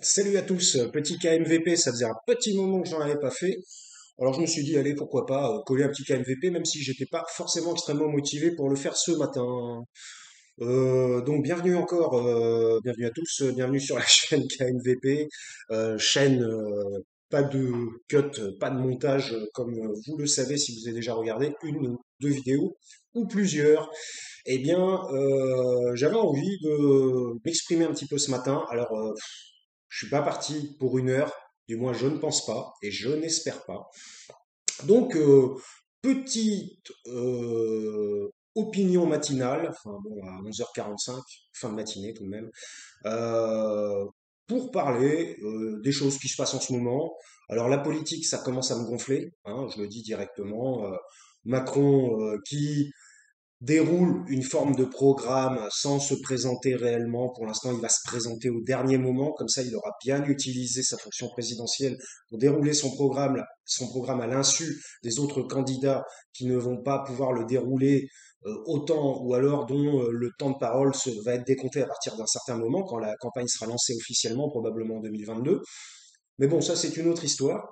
Salut à tous, petit KMVP, ça faisait un petit moment que j'en avais pas fait. Alors je me suis dit, allez, pourquoi pas coller un petit KMVP, même si j'étais pas forcément extrêmement motivé pour le faire ce matin. Donc bienvenue encore, bienvenue à tous, bienvenue sur la chaîne KMVP, chaîne pas de cut, pas de montage, comme vous le savez si vous avez déjà regardé une ou deux vidéos ou plusieurs. Eh bien, j'avais envie de m'exprimer un petit peu ce matin. Alors, je suis pas parti pour une heure, du moins je ne pense pas et je n'espère pas. Donc, petite opinion matinale, enfin bon, à 11h45, fin de matinée tout de même, euh, pour parler des choses qui se passent en ce moment. Alors la politique, ça commence à me gonfler, hein, je le dis directement. Macron qui déroule une forme de programme sans se présenter réellement. Pour l'instant, il va se présenter au dernier moment, comme ça il aura bien utilisé sa fonction présidentielle pour dérouler son programme à l'insu des autres candidats qui ne vont pas pouvoir le dérouler autant ou alors dont le temps de parole va être décompté à partir d'un certain moment, quand la campagne sera lancée officiellement, probablement en 2022. Mais bon, ça c'est une autre histoire.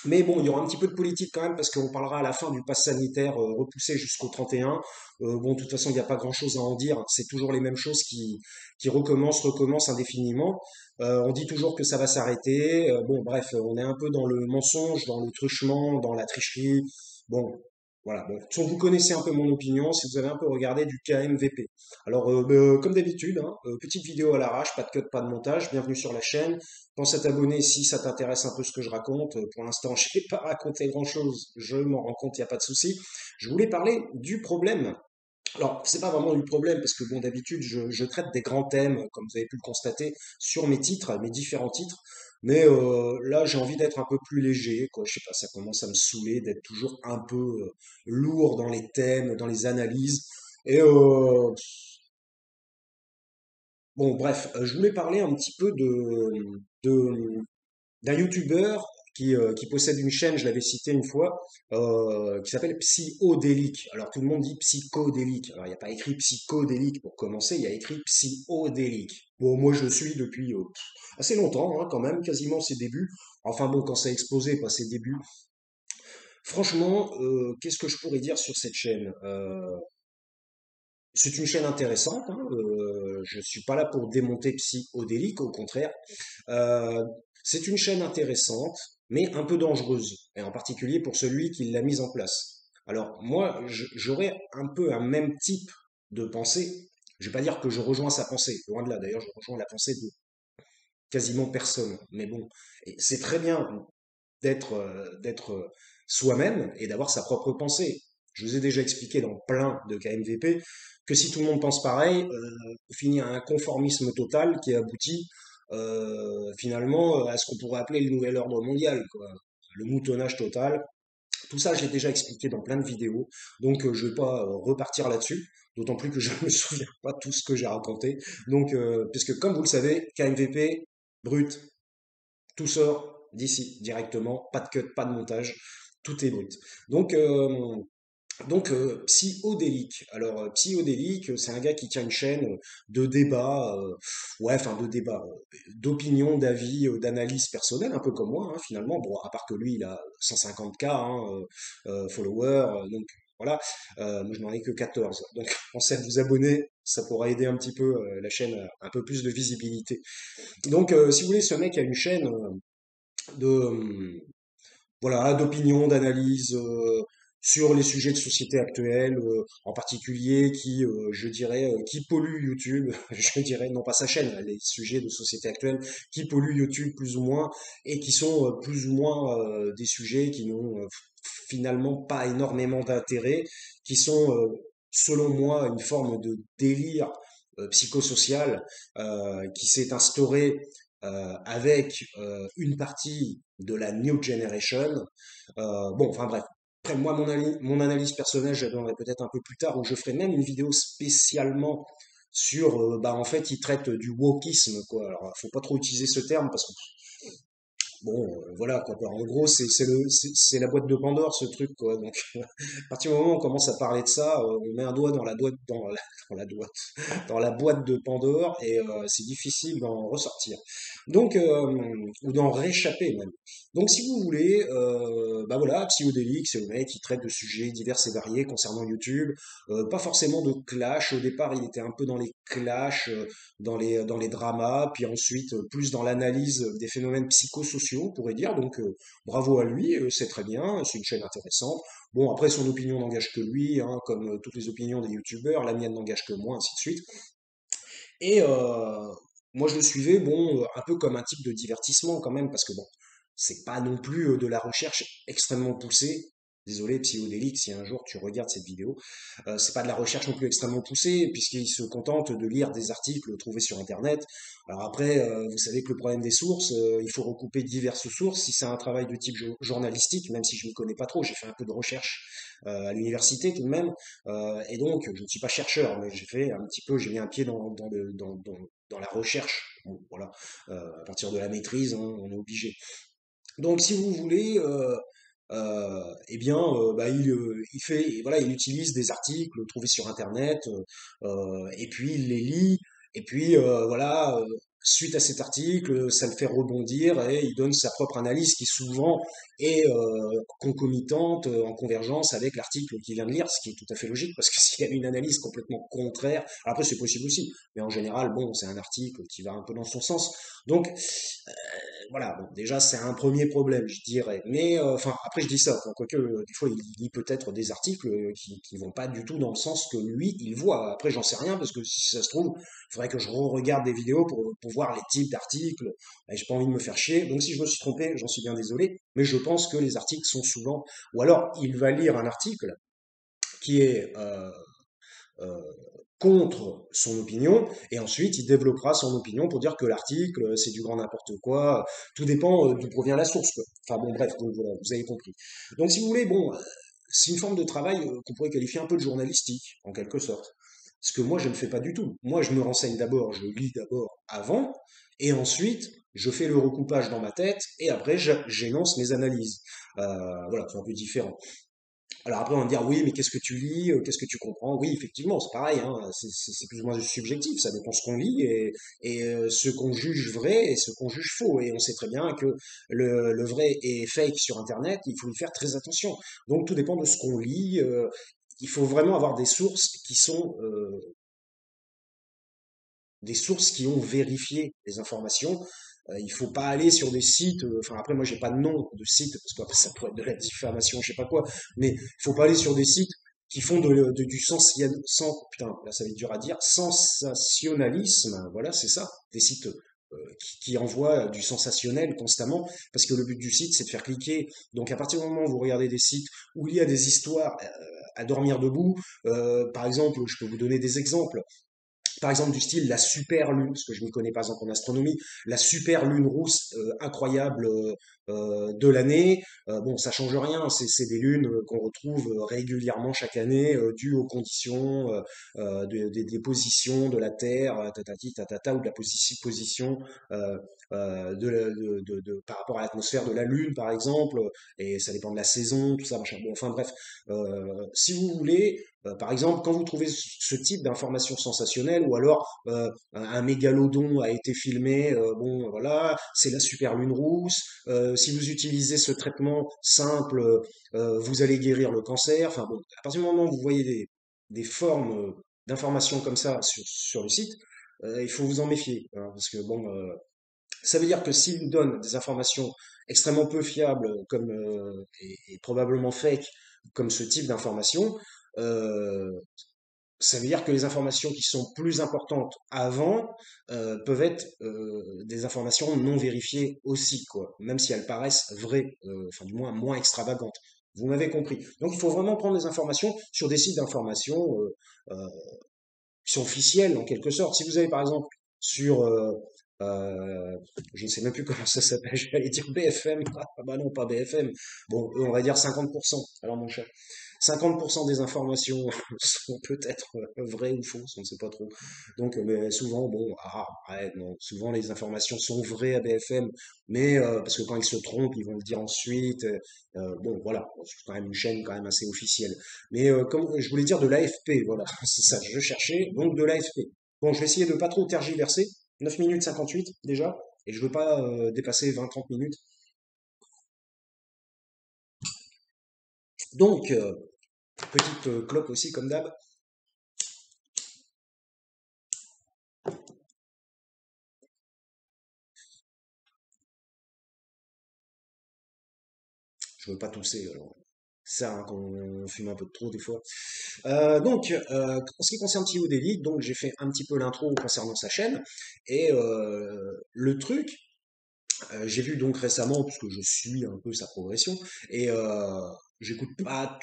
Mais bon, il y aura un petit peu de politique quand même parce qu'on parlera à la fin du pass sanitaire repoussé jusqu'au 31. Bon, de toute façon, il n'y a pas grand-chose à en dire. C'est toujours les mêmes choses qui recommencent indéfiniment. On dit toujours que ça va s'arrêter. Bon, bref, on est un peu dans le mensonge, dans le truchement, dans la tricherie. Bon, voilà. Bon, de toute façon, vous connaissez un peu mon opinion si vous avez un peu regardé du KMVP. Alors, comme d'habitude, hein, petite vidéo à l'arrache, pas de cut, pas de montage. Bienvenue sur la chaîne. Pense à t'abonner si ça t'intéresse un peu ce que je raconte. Pour l'instant, je n'ai pas raconté grand-chose, je m'en rends compte, il n'y a pas de souci. Je voulais parler du problème. Alors, c'est pas vraiment du problème, parce que bon, d'habitude, je traite des grands thèmes, comme vous avez pu le constater, sur mes titres, mes différents titres. Mais là, j'ai envie d'être un peu plus léger, quoi. Je sais pas, ça commence à me saouler d'être toujours un peu lourd dans les thèmes, dans les analyses. Et bon, bref, je voulais parler un petit peu de, d'un youtubeur qui possède une chaîne, je l'avais cité une fois, qui s'appelle Psyodélique. Alors tout le monde dit psychodélique. Alors il n'y a pas écrit psychodélique pour commencer, il y a écrit psyodélique. Bon, moi je le suis depuis assez longtemps, hein, quand même, quasiment ses débuts. Enfin bon, quand ça a explosé, pas ses débuts. Franchement, qu'est-ce que je pourrais dire sur cette chaîne? C'est une chaîne intéressante, hein, je suis pas là pour démonter Psyodélique, au contraire. Euh, c'est une chaîne intéressante, mais un peu dangereuse, et en particulier pour celui qui l'a mise en place. Alors moi, j'aurais un peu un même type de pensée. Je vais pas dire que je rejoins sa pensée, loin de là. D'ailleurs, je rejoins la pensée de quasiment personne. Mais bon, et c'est très bien d'être soi-même et d'avoir sa propre pensée. Je vous ai déjà expliqué dans plein de KMVP que si tout le monde pense pareil, on finit à un conformisme total qui aboutit finalement à ce qu'on pourrait appeler le nouvel ordre mondial, quoi. Le moutonnage total. Tout ça, je l'ai déjà expliqué dans plein de vidéos, donc je ne vais pas repartir là-dessus, d'autant plus que je ne me souviens pas tout ce que j'ai raconté. Donc, puisque comme vous le savez, KMVP, brut, tout sort d'ici directement, pas de cut, pas de montage, tout est brut. Donc, Psyodélique. Alors, Psyodélique, c'est un gars qui tient une chaîne de débat, ouais, enfin de débat, d'opinion, d'avis, d'analyse personnelle, un peu comme moi, hein, finalement. Bon, à part que lui, il a 150K hein, followers, donc voilà. Moi, je n'en ai que 14. Donc, pensez à vous abonner, ça pourra aider un petit peu la chaîne à un peu plus de visibilité. Donc, si vous voulez, ce mec a une chaîne de voilà, d'opinion, d'analyse sur les sujets de société actuels, en particulier qui, je dirais, qui polluent YouTube, je dirais, non pas sa chaîne, les sujets de société actuelle qui polluent YouTube plus ou moins et qui sont plus ou moins des sujets qui n'ont finalement pas énormément d'intérêt, qui sont, selon moi, une forme de délire psychosocial qui s'est instauré avec une partie de la New Generation. Bon, enfin bref. Après, moi, mon analyse personnelle, je la donnerai peut-être un peu plus tard, où je ferai même une vidéo spécialement sur, bah, en fait, il traite du wokisme, quoi. Alors, faut pas trop utiliser ce terme, parce que Bon, voilà quoi. En gros, c'est la boîte de Pandore ce truc quoi. Donc à partir du moment où on commence à parler de ça, on met un doigt dans la boîte dans la boîte de Pandore et c'est difficile d'en ressortir. Donc ou d'en réchapper même. Donc si vous voulez, bah voilà, Psychodélique, c'est le mec qui traite de sujets divers et variés concernant YouTube. Pas forcément de clash. Au départ, il était un peu dans les clashs, dans les dramas, puis ensuite plus dans l'analyse des phénomènes psychosociaux, on pourrait dire. Donc bravo à lui, c'est très bien, c'est une chaîne intéressante. Bon, après, son opinion n'engage que lui, hein, comme toutes les opinions des youtubeurs, la mienne n'engage que moi, ainsi de suite. Et moi, je le suivais, bon, un peu comme un type de divertissement quand même, parce que bon, c'est pas non plus de la recherche extrêmement poussée. Désolé, Psychodélique, si un jour tu regardes cette vidéo, c'est pas de la recherche non plus extrêmement poussée, puisqu'il se contente de lire des articles trouvés sur Internet. Alors après, vous savez que le problème des sources, il faut recouper diverses sources. Si c'est un travail de type journalistique, même si je ne connais pas trop, j'ai fait un peu de recherche à l'université tout de même, et donc je ne suis pas chercheur, mais j'ai fait un petit peu, j'ai mis un pied dans la recherche. Bon, voilà, à partir de la maîtrise, hein, on est obligé. Donc, si vous voulez, eh bien, bah, il fait, voilà, il utilise des articles trouvés sur Internet, et puis il les lit, et puis voilà, suite à cet article, ça le fait rebondir et il donne sa propre analyse qui souvent est concomitante, en convergence avec l'article qu'il vient de lire, ce qui est tout à fait logique, parce que s'il y a une analyse complètement contraire, alors après c'est possible aussi, mais en général, bon, c'est un article qui va un peu dans son sens. Donc, voilà, bon, déjà c'est un premier problème, je dirais. Mais enfin, après je dis ça, enfin, quoique des fois il lit peut-être des articles qui vont pas du tout dans le sens que lui il voit. Après j'en sais rien parce que si ça se trouve, il faudrait que je re-regarde des vidéos pour voir les types d'articles. Et j'ai pas envie de me faire chier. Donc si je me suis trompé, j'en suis bien désolé. Mais je pense que les articles sont souvent, ou alors il va lire un article qui est euh, contre son opinion, et ensuite il développera son opinion pour dire que l'article, c'est du grand n'importe quoi, tout dépend d'où provient la source, quoi. Enfin bon, bref, donc voilà, vous avez compris. Donc si vous voulez, bon, c'est une forme de travail qu'on pourrait qualifier un peu de journalistique, en quelque sorte. Ce que moi, je ne fais pas du tout. Moi, je me renseigne d'abord, je lis d'abord avant, et ensuite, je fais le recoupage dans ma tête, et après, j'énonce mes analyses. Voilà, c'est un peu différent. Alors après, on va me dire, oui, mais qu'est-ce que tu lis, qu'est-ce que tu comprends? Oui, effectivement, c'est pareil, hein, c'est plus ou moins subjectif, ça dépend ce qu'on lit et ce qu'on juge vrai et ce qu'on juge faux. Et on sait très bien que le vrai et fake sur Internet, il faut y faire très attention. Donc tout dépend de ce qu'on lit. Il faut vraiment avoir des sources qui sont des sources qui ont vérifié les informations. Il faut pas aller sur des sites, enfin après moi j'ai pas de nom de site parce qu'après ça pourrait être de la diffamation, je sais pas quoi, mais il faut pas aller sur des sites qui font du putain, là ça va être dur à dire, sensationnalisme, voilà c'est ça, des sites qui envoient du sensationnel constamment, parce que le but du site c'est de faire cliquer. Donc à partir du moment où vous regardez des sites où il y a des histoires à dormir debout, par exemple, je peux vous donner des exemples par exemple du style la super lune, parce que je m'y connais pas en astronomie, la super lune rousse incroyable de l'année. Bon, ça change rien, c'est des lunes qu'on retrouve régulièrement chaque année, dues aux conditions des positions de la Terre, tatati tatata, ou de la position par rapport à l'atmosphère de la Lune, par exemple, et ça dépend de la saison, tout ça, machin. Bon, enfin bref, si vous voulez, par exemple, quand vous trouvez ce type d'informations sensationnelles, ou alors un mégalodon a été filmé, bon voilà, c'est la super lune rousse. Si vous utilisez ce traitement simple, vous allez guérir le cancer. Enfin bon, à partir du moment où vous voyez des formes d'informations comme ça sur le site, il faut vous en méfier, hein, parce que bon, ça veut dire que s'il nous donne des informations extrêmement peu fiables, comme et probablement fake, comme ce type d'informations, euh, ça veut dire que les informations qui sont plus importantes avant peuvent être des informations non vérifiées aussi, quoi, même si elles paraissent vraies, enfin du moins extravagantes. Vous m'avez compris. Donc il faut vraiment prendre des informations sur des sites d'information qui sont officiels en quelque sorte. Si vous avez par exemple sur euh, je ne sais même plus comment ça s'appelle, j'allais dire BFM, ah bah non, pas BFM, bon, eux, on va dire 50%, alors mon cher, 50% des informations sont peut-être vraies ou fausses, on ne sait pas trop. Donc, mais souvent, bon, ouais, non, souvent les informations sont vraies à BFM, mais parce que quand ils se trompent, ils vont le dire ensuite. Bon, voilà, c'est quand même une chaîne quand même assez officielle. Mais comme je voulais dire de l'AFP, voilà, c'est ça, je cherchais, donc de l'AFP. Bon, je vais essayer de pas trop tergiverser. 9 minutes 58 déjà, et je veux pas dépasser 20-30 minutes. Donc, petite clope aussi comme d'hab. Je veux pas tousser, alors. Ça, hein, quand on fume un peu de trop des fois. Donc, en ce qui concerne Thio Daily, donc j'ai fait un petit peu l'intro concernant sa chaîne. Et le truc, j'ai vu donc récemment, puisque je suis un peu sa progression, et j'écoute pas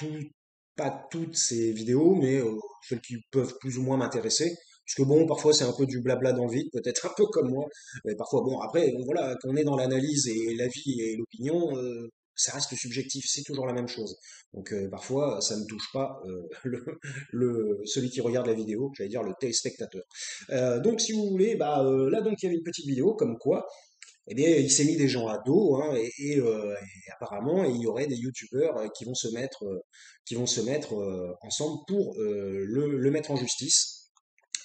toutes ses vidéos, mais celles qui peuvent plus ou moins m'intéresser. Parce que bon, parfois c'est un peu du blabla dans le vide, peut-être un peu comme moi. Mais parfois, bon, après, bon, voilà, quand on est dans l'analyse et l'avis et l'opinion, ça reste subjectif, c'est toujours la même chose. Donc parfois, ça ne touche pas celui qui regarde la vidéo, j'allais dire le téléspectateur. Donc si vous voulez, bah, là donc il y avait une petite vidéo comme quoi eh bien, il s'est mis des gens à dos, hein, et apparemment, il y aurait des youtubeurs qui vont se mettre ensemble pour le mettre en justice,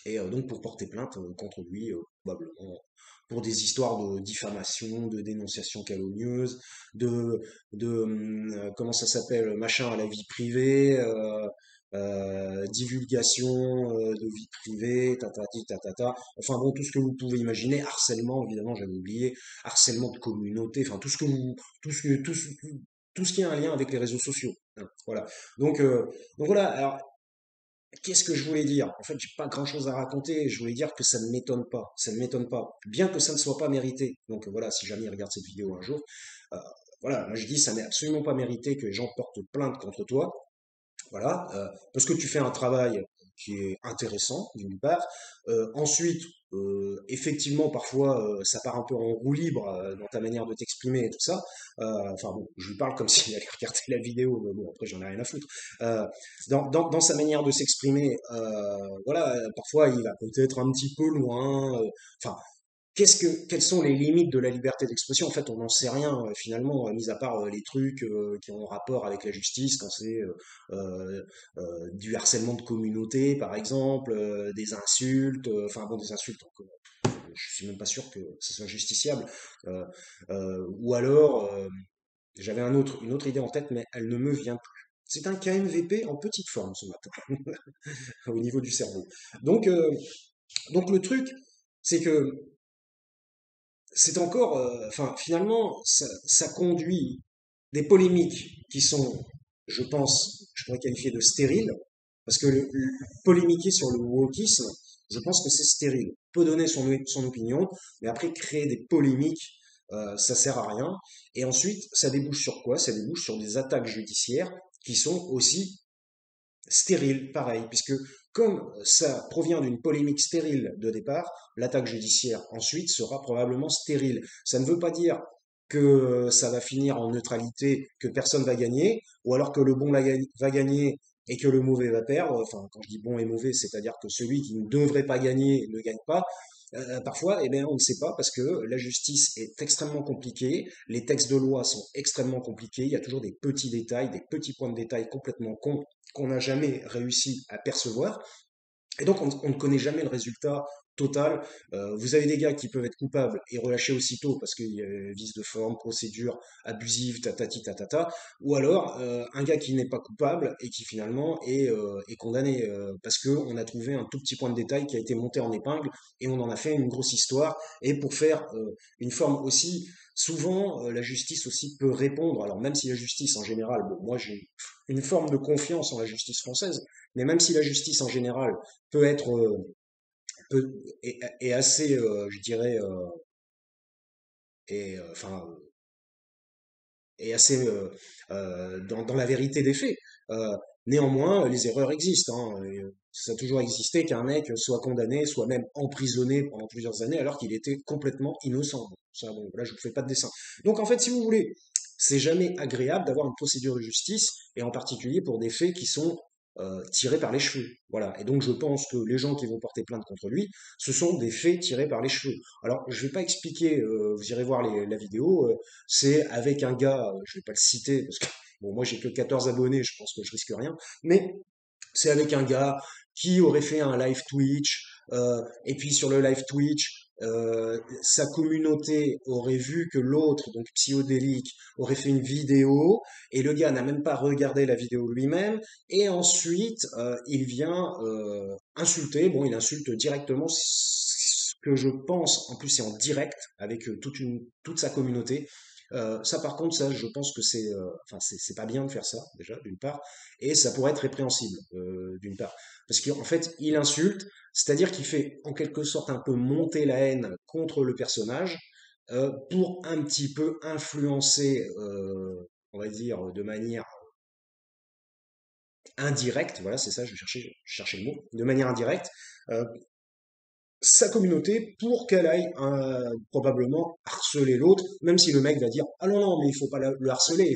et donc pour porter plainte contre lui, probablement pour des histoires de diffamation, de dénonciation calomnieuse, comment ça s'appelle, machin à la vie privée, divulgation de vie privée, tatati tatata. Enfin bon, tout ce que vous pouvez imaginer, harcèlement, évidemment, j'avais oublié, harcèlement de communauté, enfin tout ce qui a un lien avec les réseaux sociaux, hein, voilà. Donc, euh, donc voilà. Alors, qu'est-ce que je voulais dire? En fait, j'ai pas grand-chose à raconter. Je voulais dire que ça ne m'étonne pas. Ça ne m'étonne pas. Bien que ça ne soit pas mérité. Donc voilà, si jamais il regarde cette vidéo un jour, euh, voilà, moi je dis, ça n'est absolument pas mérité que les gens portent plainte contre toi. Voilà, parce que tu fais un travail qui est intéressant, d'une part. Ensuite, effectivement, parfois, ça part un peu en roue libre dans ta manière de t'exprimer et tout ça. Enfin bon, je lui parle comme s'il allait regarder la vidéo, mais bon, après, j'en ai rien à foutre. Dans sa manière de s'exprimer, voilà, parfois, il va peut-être un petit peu loin. Enfin, quelles sont les limites de la liberté d'expression? En fait, on n'en sait rien finalement, mis à part les trucs qui ont rapport avec la justice, quand c'est du harcèlement de communauté, par exemple, des insultes, enfin bon, des insultes. Je suis même pas sûr que ce soit justiciable. Euh, ou alors, j'avais une autre idée en tête, mais elle ne me vient plus. C'est un KMVP en petite forme ce matin, au niveau du cerveau. Donc, euh, donc le truc, c'est que c'est encore, enfin, finalement, ça conduit des polémiques qui sont, je pense, je pourrais qualifier de stériles, parce que polémiquer sur le wokisme, je pense que c'est stérile. On peut donner son opinion, mais après créer des polémiques, ça sert à rien. Et ensuite, ça débouche sur quoi? Ça débouche sur des attaques judiciaires qui sont aussi stérile, pareil, puisque comme ça provient d'une polémique stérile de départ, l'attaque judiciaire ensuite sera probablement stérile. Ça ne veut pas dire que ça va finir en neutralité, que personne va gagner, ou alors que le bon va gagner et que le mauvais va perdre. Enfin, quand je dis bon et mauvais, c'est-à-dire que celui qui ne devrait pas gagner ne gagne pas. Parfois, eh bien, on ne sait pas parce que la justice est extrêmement compliquée, les textes de loi sont extrêmement compliqués, il y a toujours des petits détails, des petits points de détail complètement cons qu'on n'a jamais réussi à percevoir. Et donc, on ne connaît jamais le résultat total. Vous avez des gars qui peuvent être coupables et relâchés aussitôt parce qu'il y a vice de forme, procédure abusive, tatati tatata, ou alors un gars qui n'est pas coupable et qui finalement est condamné parce que on a trouvé un tout petit point de détail qui a été monté en épingle et on en a fait une grosse histoire. Et pour faire une forme aussi, souvent la justice aussi peut répondre. Alors même si la justice en général, bon, moi j'ai une forme de confiance en la justice française, mais même si la justice en général peut être est assez, je dirais, enfin, est assez dans la vérité des faits. Néanmoins, les erreurs existent, hein, et, ça a toujours existé qu'un mec soit condamné, soit même emprisonné pendant plusieurs années alors qu'il était complètement innocent. Bon, ça, bon, là, je ne fais pas de dessin. Donc, en fait, si vous voulez, c'est jamais agréable d'avoir une procédure de justice, et en particulier pour des faits qui sont tirés par les cheveux. Voilà. Et donc, je pense que les gens qui vont porter plainte contre lui, ce sont des faits tirés par les cheveux. Alors, je vais pas expliquer, vous irez voir la vidéo, c'est avec un gars, je vais pas le citer parce que bon, moi j'ai que 14 abonnés, je pense que je risque rien, mais c'est avec un gars qui aurait fait un live Twitch, et puis sur le live Twitch, sa communauté aurait vu que l'autre, donc Psyodélique, aurait fait une vidéo, et le gars n'a même pas regardé la vidéo lui-même, et ensuite il vient insulter, bon il insulte directement ce que je pense, en plus c'est en direct, avec toute sa communauté. Ça par contre, ça je pense que enfin, c'est pas bien de faire ça, déjà, d'une part, et ça pourrait être répréhensible, d'une part. Parce qu'en fait, il insulte, c'est-à-dire qu'il fait en quelque sorte un peu monter la haine contre le personnage, pour un petit peu influencer, on va dire, de manière indirecte, voilà, c'est ça, je cherchais le mot, de manière indirecte, euh, sa communauté pour qu'elle aille probablement harceler l'autre, même si le mec va dire ah non non mais il faut pas le harceler,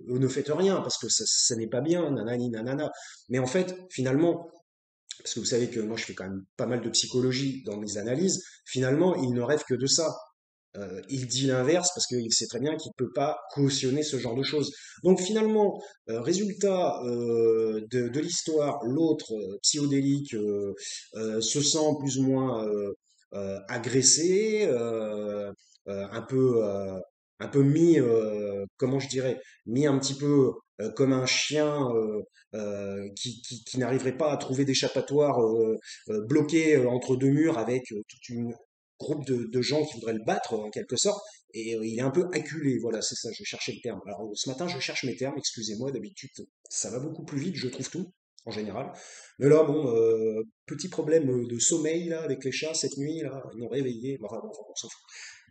ne faites rien parce que ça n'est pas bien, nanani nanana. Mais en fait finalement, parce que vous savez que moi je fais quand même pas mal de psychologie dans mes analyses, finalement il ne rêve que de ça. Il dit l'inverse parce qu'il sait très bien qu'il ne peut pas cautionner ce genre de choses. Donc finalement, résultat de l'histoire, l'autre psychodélique se sent plus ou moins agressé, un peu mis, comment je dirais, mis un petit peu comme un chien qui n'arriverait pas à trouver d'échappatoire, bloqué entre deux murs avec toute une groupe de gens qui voudraient le battre en quelque sorte, et il est un peu acculé, voilà, c'est ça, je cherchais le terme. Alors ce matin, je cherche mes termes, excusez-moi, d'habitude, ça va beaucoup plus vite, je trouve tout, en général. Mais là, bon, petit problème de sommeil, là, avec les chats, cette nuit, là, ils m'ont réveillé, bon, enfin, bon, on s'en fout.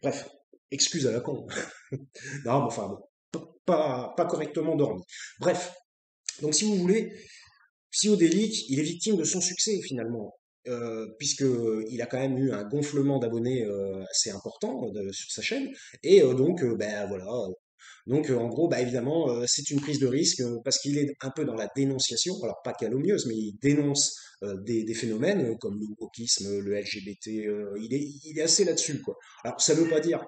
Bref, excuse à la con. Non, mais enfin, bon, pas correctement dormi. Bref, donc si vous voulez, Psyodélique, il est victime de son succès finalement, puisque il a quand même eu un gonflement d'abonnés assez important sur sa chaîne, et donc ben voilà. Donc en gros, bah évidemment, c'est une prise de risque parce qu'il est un peu dans la dénonciation, alors pas calomnieuse, mais il dénonce des phénomènes comme le wokisme, le LGBT. Il est assez là-dessus quoi. Alors ça veut pas dire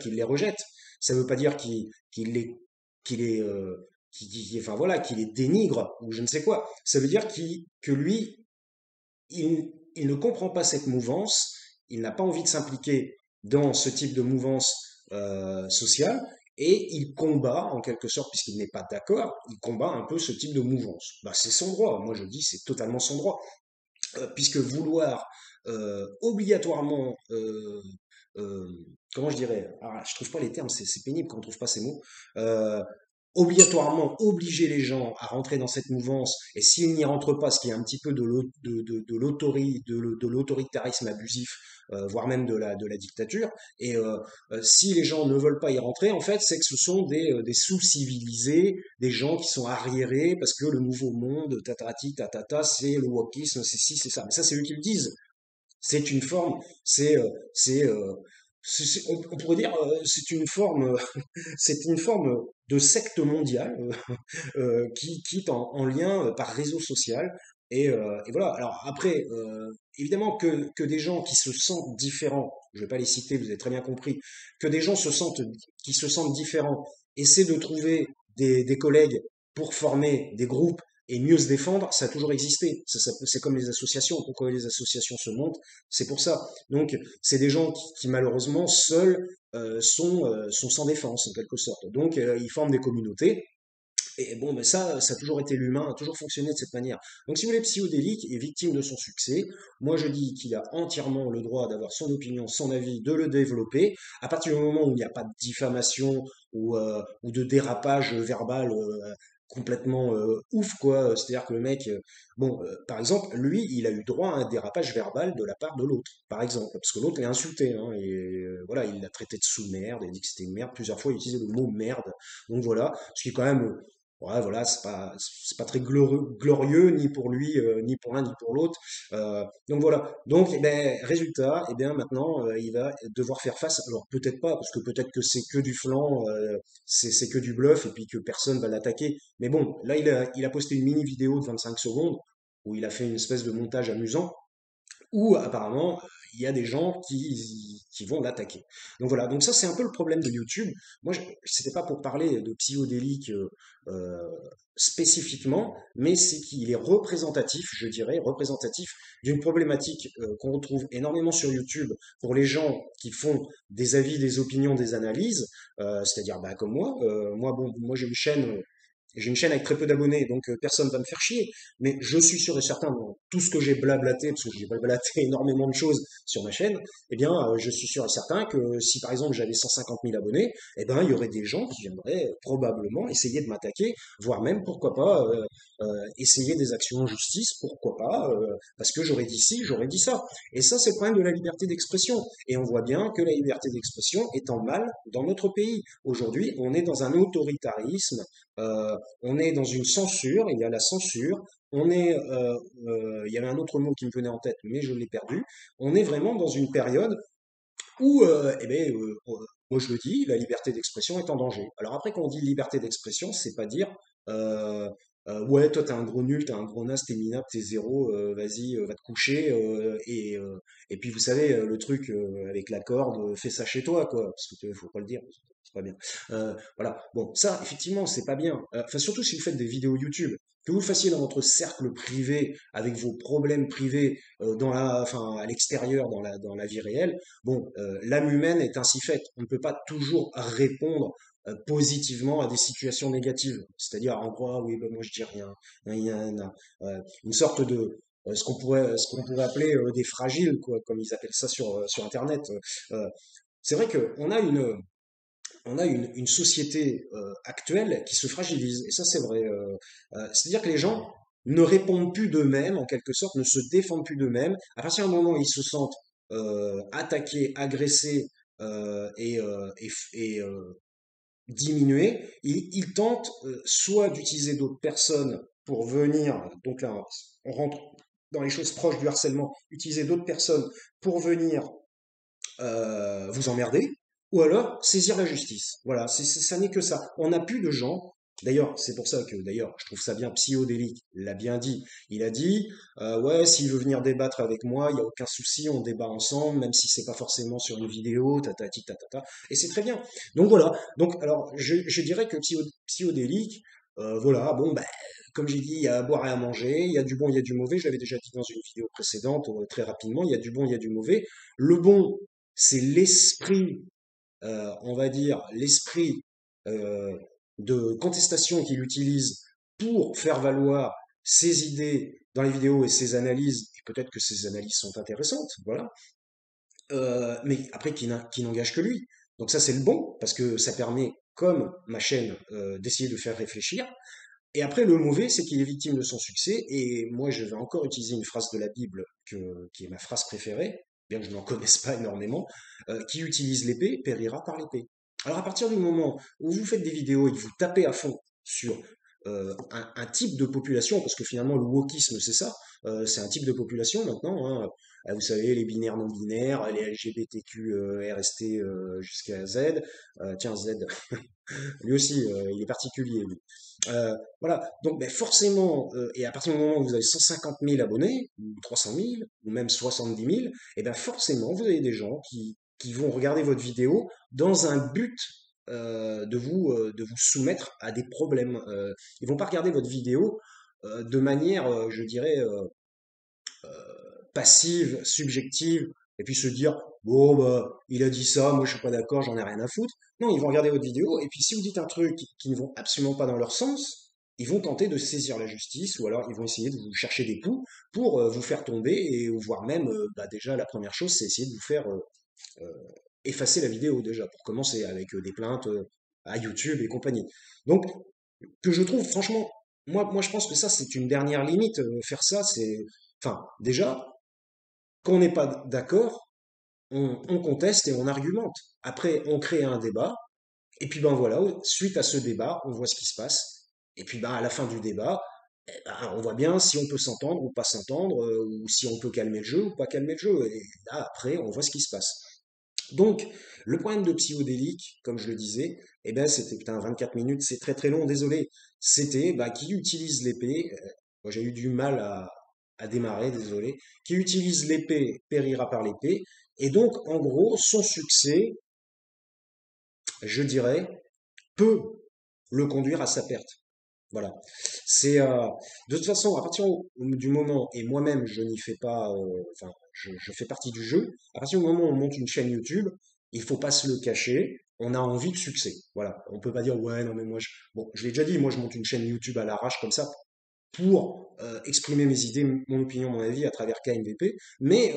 qu'il les rejette, ça veut pas dire qu'il les qu'il est enfin voilà, qu'il les dénigre ou je ne sais quoi. Ça veut dire que lui, il ne comprend pas cette mouvance, il n'a pas envie de s'impliquer dans ce type de mouvance sociale, et il combat, en quelque sorte, puisqu'il n'est pas d'accord, il combat un peu ce type de mouvance. Bah, c'est son droit, moi je dis c'est totalement son droit, puisque vouloir obligatoirement, euh, comment je dirais, ah, je trouve pas les termes, c'est pénible quand on trouve pas ces mots, euh, obligatoirement obliger les gens à rentrer dans cette mouvance, et s'ils n'y rentrent pas, ce qui est un petit peu de l'autoritarisme abusif, voire même de la dictature, et si les gens ne veulent pas y rentrer, en fait, c'est que ce sont des sous-civilisés, des gens qui sont arriérés, parce que le nouveau monde, tatarati, tatata, c'est le wokisme, c'est ci, c'est ça. Mais ça, c'est eux qui le disent. C'est une forme, c'est, on pourrait dire, c'est une forme de secte mondiale qui est en lien par réseau social. Et voilà. Alors après, évidemment que des gens qui se sentent différents, je vais pas les citer, vous avez très bien compris, que des gens qui se sentent différents, essaient de trouver des collègues pour former des groupes et mieux se défendre, ça a toujours existé. C'est comme les associations. Pourquoi les associations se montent? C'est pour ça. Donc, c'est des gens qui malheureusement seuls sont sans défense en quelque sorte. Donc, ils forment des communautés. Et bon, mais ça a toujours été l'humain, a toujours fonctionné de cette manière. Donc, si vous voulez, Psychodélique est victime de son succès. Moi, je dis qu'il a entièrement le droit d'avoir son opinion, son avis, de le développer. À partir du moment où il n'y a pas de diffamation ou de dérapage verbal complètement ouf, quoi. C'est-à-dire que le mec, bon, par exemple, lui, il a eu droit à un dérapage verbal de la part de l'autre, par exemple, parce que l'autre l'a insulté, hein, et voilà, il l'a traité de sous-merde, il a dit que c'était une merde plusieurs fois, il utilisait le mot merde. Donc voilà, ce qui est quand même Ouais, voilà, c'est pas très glorieux ni pour lui, ni pour l'un, ni pour l'autre. Donc voilà. Donc, eh ben, résultat, eh bien maintenant, il va devoir faire face. Alors peut-être pas, parce que peut-être que c'est que du flan, c'est que du bluff, et puis que personne va l'attaquer. Mais bon, là, il a posté une mini vidéo de 25 secondes où il a fait une espèce de montage amusant où apparemment il y a des gens qui vont l'attaquer. Donc voilà, donc ça c'est un peu le problème de YouTube. Moi, c'était pas pour parler de psychodélique euh, spécifiquement, mais c'est qu'il est représentatif, je dirais, représentatif d'une problématique qu'on retrouve énormément sur YouTube pour les gens qui font des avis, des opinions, des analyses, c'est-à-dire bah, comme moi. Moi, bon, moi j'ai une chaîne avec très peu d'abonnés, donc personne va me faire chier. Mais je suis sûr et certain, dans tout ce que j'ai blablaté, parce que j'ai blablaté énormément de choses sur ma chaîne, eh bien, je suis sûr et certain que si par exemple j'avais 150 000 abonnés, eh ben, il y aurait des gens qui viendraient probablement essayer de m'attaquer, voire même, pourquoi pas, essayer des actions en justice, pourquoi pas, parce que j'aurais dit ci, j'aurais dit ça. Et ça, c'est le problème de la liberté d'expression. Et on voit bien que la liberté d'expression est en mal dans notre pays. Aujourd'hui, on est dans un autoritarisme, on est dans une censure, il y a la censure, il y avait un autre mot qui me venait en tête, mais je l'ai perdu. On est vraiment dans une période où, moi je le dis, la liberté d'expression est en danger. Alors après, quand on dit liberté d'expression, c'est pas dire, euh, ouais, toi t'es un gros nul, t'es un gros naze, t'es minable, t'es zéro, vas-y, va te coucher, et puis vous savez, le truc avec la corde, fais ça chez toi, quoi, parce que faut pas le dire, c'est pas bien. Voilà, bon, ça, effectivement, c'est pas bien. Enfin, surtout si vous faites des vidéos YouTube, que vous le fassiez dans votre cercle privé, avec vos problèmes privés, enfin, à l'extérieur, dans la vie réelle. Bon, l'âme humaine est ainsi faite. On ne peut pas toujours répondre positivement à des situations négatives. C'est-à-dire, en gros, ah oui, ben moi je dis rien. Une sorte de ce qu'on pourrait appeler des fragiles, quoi, comme ils appellent ça sur Internet. C'est vrai qu'on a une société actuelle qui se fragilise, et ça c'est vrai. C'est-à-dire que les gens ne répondent plus d'eux-mêmes, en quelque sorte, ne se défendent plus d'eux-mêmes. À partir du moment où ils se sentent attaqués, agressés et diminués, ils tentent soit d'utiliser d'autres personnes pour venir, donc là on rentre dans les choses proches du harcèlement, utiliser d'autres personnes pour venir vous emmerder, ou alors saisir la justice. Voilà, ça n'est que ça. On n'a plus de gens. D'ailleurs, c'est pour ça que, d'ailleurs, je trouve ça bien, Psychodélique l'a bien dit. Il a dit, ouais, s'il veut venir débattre avec moi, il n'y a aucun souci, on débat ensemble, même si c'est pas forcément sur une vidéo, tatati, tatata. Et c'est très bien. Donc voilà. Donc, alors, je dirais que Psychodélique, voilà, bon, ben, comme j'ai dit, il y a à boire et à manger, il y a du bon, il y a du mauvais. Je l'avais déjà dit dans une vidéo précédente, très rapidement, il y a du bon, il y a du mauvais. Le bon, c'est l'esprit, on va dire, l'esprit euh, de contestation qu'il utilise pour faire valoir ses idées dans les vidéos et ses analyses, et peut-être que ses analyses sont intéressantes, voilà, mais après qui n'engage que lui. Donc ça c'est le bon, parce que ça permet, comme ma chaîne, d'essayer de faire réfléchir. Et après le mauvais, c'est qu'il est victime de son succès, et moi je vais encore utiliser une phrase de la Bible qui est ma phrase préférée, bien que je n'en connaisse pas énormément, qui utilise l'épée périra par l'épée. Alors à partir du moment où vous faites des vidéos et que vous tapez à fond sur un type de population, parce que finalement le wokisme c'est ça, c'est un type de population maintenant, hein. Vous savez, les binaires non binaires, les LGBTQ, RST jusqu'à Z, tiens Z, lui aussi il est particulier lui. Voilà, donc ben, forcément, et à partir du moment où vous avez 150 000 abonnés, ou 300 000, ou même 70 000, et ben forcément, vous avez des gens qui vont regarder votre vidéo dans un but de vous soumettre à des problèmes. Ils vont pas regarder votre vidéo de manière, je dirais, passive, subjective, et puis se dire, bon, bah, il a dit ça, moi je suis pas d'accord, j'en ai rien à foutre. Non, ils vont regarder votre vidéo, et puis si vous dites un truc qui ne vont absolument pas dans leur sens, ils vont tenter de saisir la justice, ou alors ils vont essayer de vous chercher des coups pour vous faire tomber, et voire même, bah, déjà, la première chose, c'est essayer de vous faire euh, effacer la vidéo, déjà, pour commencer, avec des plaintes à YouTube et compagnie. Donc, que je trouve, franchement, moi je pense que ça, c'est une dernière limite, faire ça, c'est... Enfin, déjà, quand on n'est pas d'accord, on conteste et on argumente. Après, on crée un débat, et puis ben voilà, suite à ce débat, on voit ce qui se passe, Et puis bah, à la fin du débat, on voit bien si on peut s'entendre ou pas s'entendre, ou si on peut calmer le jeu ou pas calmer le jeu. Et là, après, on voit ce qui se passe. Donc, le problème de Psychodélique, comme je le disais, eh ben, c'était, putain, 24 minutes, c'est très très long, désolé. C'était bah, qui utilise l'épée, moi j'ai eu du mal à démarrer, désolé, qui utilise l'épée périra par l'épée, et donc en gros, son succès, je dirais, peut le conduire à sa perte. Voilà. C'est de toute façon, à partir du moment, et moi-même je n'y fais pas, enfin, je fais partie du jeu, à partir du moment où on monte une chaîne YouTube, il faut pas se le cacher, on a envie de succès. Voilà. On peut pas dire, ouais, non, mais moi, bon, je l'ai déjà dit, moi je monte une chaîne YouTube à l'arrache comme ça pour exprimer mes idées, mon opinion, mon avis à travers KMVP, mais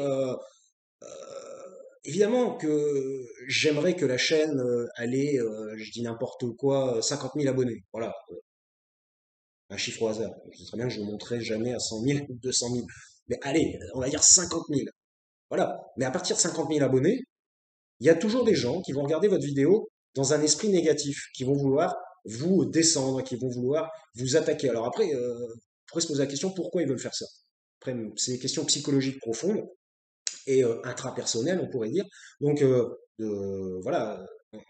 évidemment que j'aimerais que la chaîne allait, je dis n'importe quoi, 50 000 abonnés. Voilà, un chiffre au hasard. Ce serait bien que je ne monterai jamais à 100 000 ou 200 000. Mais allez, on va dire 50 000. Voilà. Mais à partir de 50 000 abonnés, il y a toujours des gens qui vont regarder votre vidéo dans un esprit négatif, qui vont vouloir vous descendre, qui vont vouloir vous attaquer. Alors après, on pourrait se poser la question pourquoi ils veulent faire ça. Après, c'est des questions psychologiques profondes et intrapersonnelles, on pourrait dire. Donc, voilà,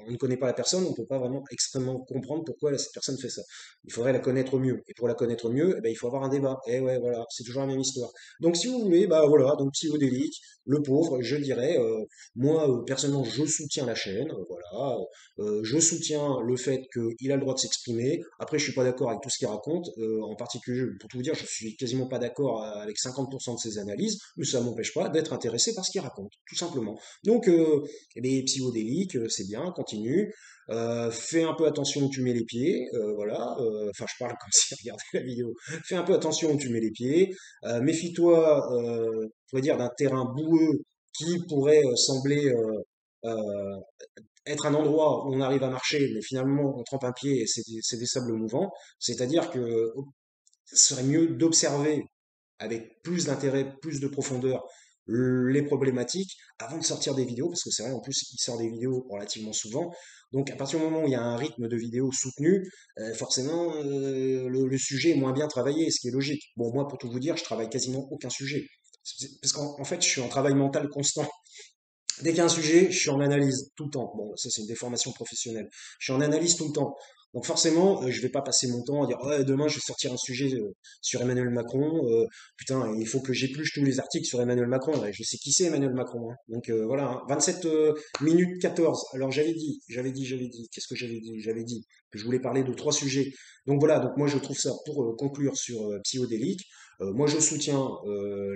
on ne connaît pas la personne, on ne peut pas vraiment extrêmement comprendre pourquoi cette personne fait ça. Il faudrait la connaître mieux. Et pour la connaître mieux, eh ben, il faut avoir un débat. Et ouais, voilà, c'est toujours la même histoire. Donc si vous voulez, bah voilà, donc psychodélique, le pauvre, je dirais, moi personnellement, je soutiens la chaîne, voilà, je soutiens le fait qu'il a le droit de s'exprimer. Après, je suis pas d'accord avec tout ce qu'il raconte, en particulier, pour tout vous dire, je suis quasiment pas d'accord avec 50% de ses analyses, mais ça m'empêche pas d'être intéressé par ce qu'il raconte, tout simplement. Donc, eh bien, psychodélique, c'est bien, continue. Fais un peu attention où tu mets les pieds, voilà. Enfin, je parle comme si regardait la vidéo. Fais un peu attention où tu mets les pieds. Méfie-toi, on va dire, d'un terrain boueux qui pourrait sembler euh, être un endroit où on arrive à marcher, mais finalement on trempe un pied et c'est des sables mouvants. C'est-à-dire que ce serait mieux d'observer avec plus d'intérêt, plus de profondeur les problématiques avant de sortir des vidéos, parce que c'est vrai, en plus, il sort des vidéos relativement souvent. Donc, à partir du moment où il y a un rythme de vidéo soutenu, forcément, le sujet est moins bien travaillé, ce qui est logique. Bon, moi, pour tout vous dire, je travaille quasiment aucun sujet. Parce qu'en fait, je suis en travail mental constant. Dès qu'il y a un sujet, je suis en analyse tout le temps. Bon, ça c'est une déformation professionnelle. Je suis en analyse tout le temps. Donc forcément, je vais pas passer mon temps à dire ouais, demain je vais sortir un sujet sur Emmanuel Macron. Putain, il faut que j'épluche tous les articles sur Emmanuel Macron. Ouais, je sais qui c'est Emmanuel Macron, hein. Donc voilà, hein. 27 minutes 14. Alors j'avais dit. Qu'est-ce que j'avais dit? J'avais dit que je voulais parler de trois sujets. Donc voilà, donc moi je trouve ça pour conclure sur Psychodélique. Moi je soutiens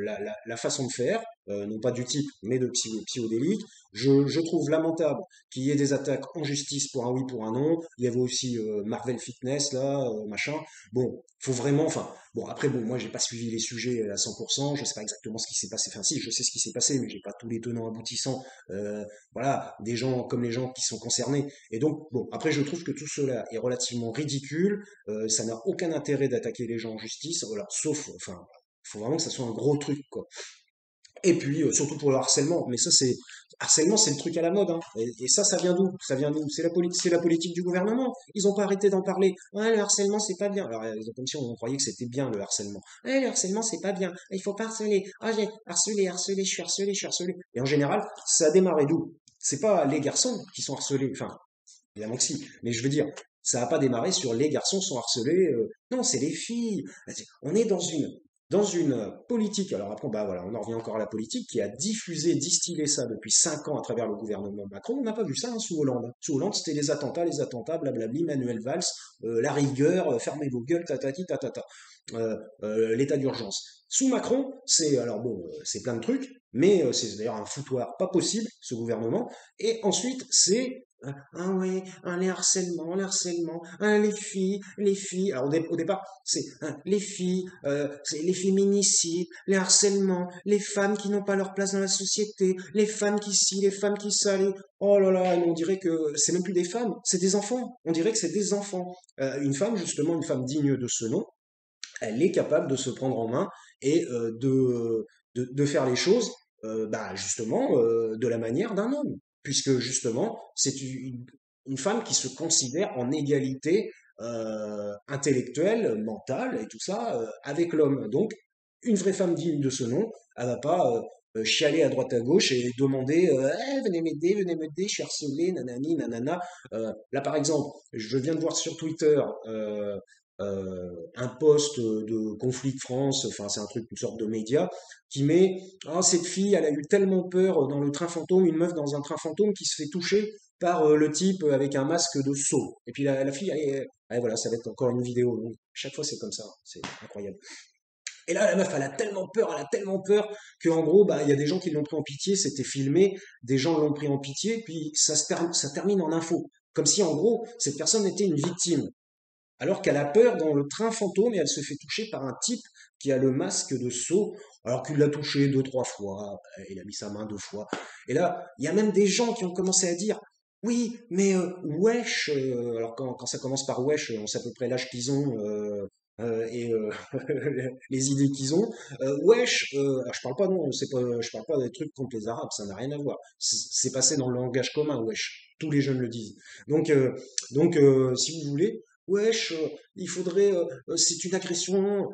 la façon de faire non pas du type, mais de psychodélique. Je trouve lamentable qu'il y ait des attaques en justice pour un oui, pour un non. Il y avait aussi Marvel Fitness, là, machin. Bon, faut vraiment, enfin, bon, après, bon, moi, j'ai pas suivi les sujets à 100%, je sais pas exactement ce qui s'est passé. Enfin, si, je sais ce qui s'est passé, mais j'ai pas tous les tenants aboutissants. Voilà, des gens comme les gens qui sont concernés. Et donc, bon, après, je trouve que tout cela est relativement ridicule. Ça n'a aucun intérêt d'attaquer les gens en justice, voilà, sauf, enfin, il faut vraiment que ça soit un gros truc, quoi. Et puis, surtout pour le harcèlement. Mais ça, c'est harcèlement, c'est le truc à la mode, hein. Et ça vient d'où? Ça vient d'où? C'est la politique du gouvernement. Ils n'ont pas arrêté d'en parler. Ouais, le harcèlement, c'est pas bien. Alors, comme si on croyait que c'était bien le harcèlement. Ouais, le harcèlement, c'est pas bien. Il faut pas harceler. Ah, j'ai harcelé, harcelé, je suis harcelé, je suis harcelé. Et en général, ça a démarré d'où? C'est pas les garçons qui sont harcelés. Enfin, évidemment que si. Mais je veux dire, ça n'a pas démarré sur les garçons sont harcelés. Non, c'est les filles. On est dans une politique. Alors après, bah voilà, on en revient encore à la politique qui a diffusé, distillé ça depuis 5 ans à travers le gouvernement Macron. On n'a pas vu ça hein, sous Hollande. Sous Hollande, c'était les attentats, blablabli, Manuel Valls, la rigueur, fermez vos gueules, tatati, tatata. L'état d'urgence. Sous Macron, c'est alors bon, c'est plein de trucs, mais c'est d'ailleurs un foutoir pas possible, ce gouvernement. Et ensuite, c'est ah ouais, les harcèlements, les filles. Alors au départ, c'est les filles, c'est les féminicides, les harcèlements, les femmes qui n'ont pas leur place dans la société, les femmes qui ci, les femmes qui ça. Oh là là, on dirait que c'est même plus des femmes, c'est des enfants. On dirait que c'est des enfants. Une femme, justement, une femme digne de ce nom, elle est capable de se prendre en main et de faire les choses, bah, justement, de la manière d'un homme. Puisque justement, c'est une femme qui se considère en égalité intellectuelle, mentale et tout ça avec l'homme. Donc, une vraie femme digne de ce nom, elle va pas chialer à droite à gauche et demander Eh, venez m'aider, je suis harcelé, nanani, nanana. Là, par exemple, je viens de voir sur Twitter un post de Conflit de France, enfin c'est un truc, une sorte de média, qui met Ah, cette fille, elle a eu tellement peur dans le train fantôme, une meuf dans un train fantôme qui se fait toucher par le type avec un masque de saut. Et puis la fille, voilà, ça va être encore une vidéo. Donc, chaque fois c'est comme ça, c'est incroyable. Et là, la meuf, elle a tellement peur qu'en gros, bah, il y a des gens qui l'ont pris en pitié, c'était filmé, des gens l'ont pris en pitié, puis ça termine en info. Comme si, en gros, cette personne était une victime. Alors qu'elle a peur dans le train fantôme et elle se fait toucher par un type qui a le masque de saut, alors qu'il l'a touché deux, trois fois, il a mis sa main deux fois. Et là, il y a même des gens qui ont commencé à dire, oui, mais wesh, alors quand ça commence par wesh, on sait à peu près l'âge qu'ils ont et les idées qu'ils ont. Wesh, alors je parle pas non, c'est pas, je parle pas des trucs contre les Arabes, ça n'a rien à voir. C'est passé dans le langage commun, wesh. Tous les jeunes le disent. Donc, si vous voulez, wesh, il faudrait, c'est une agression,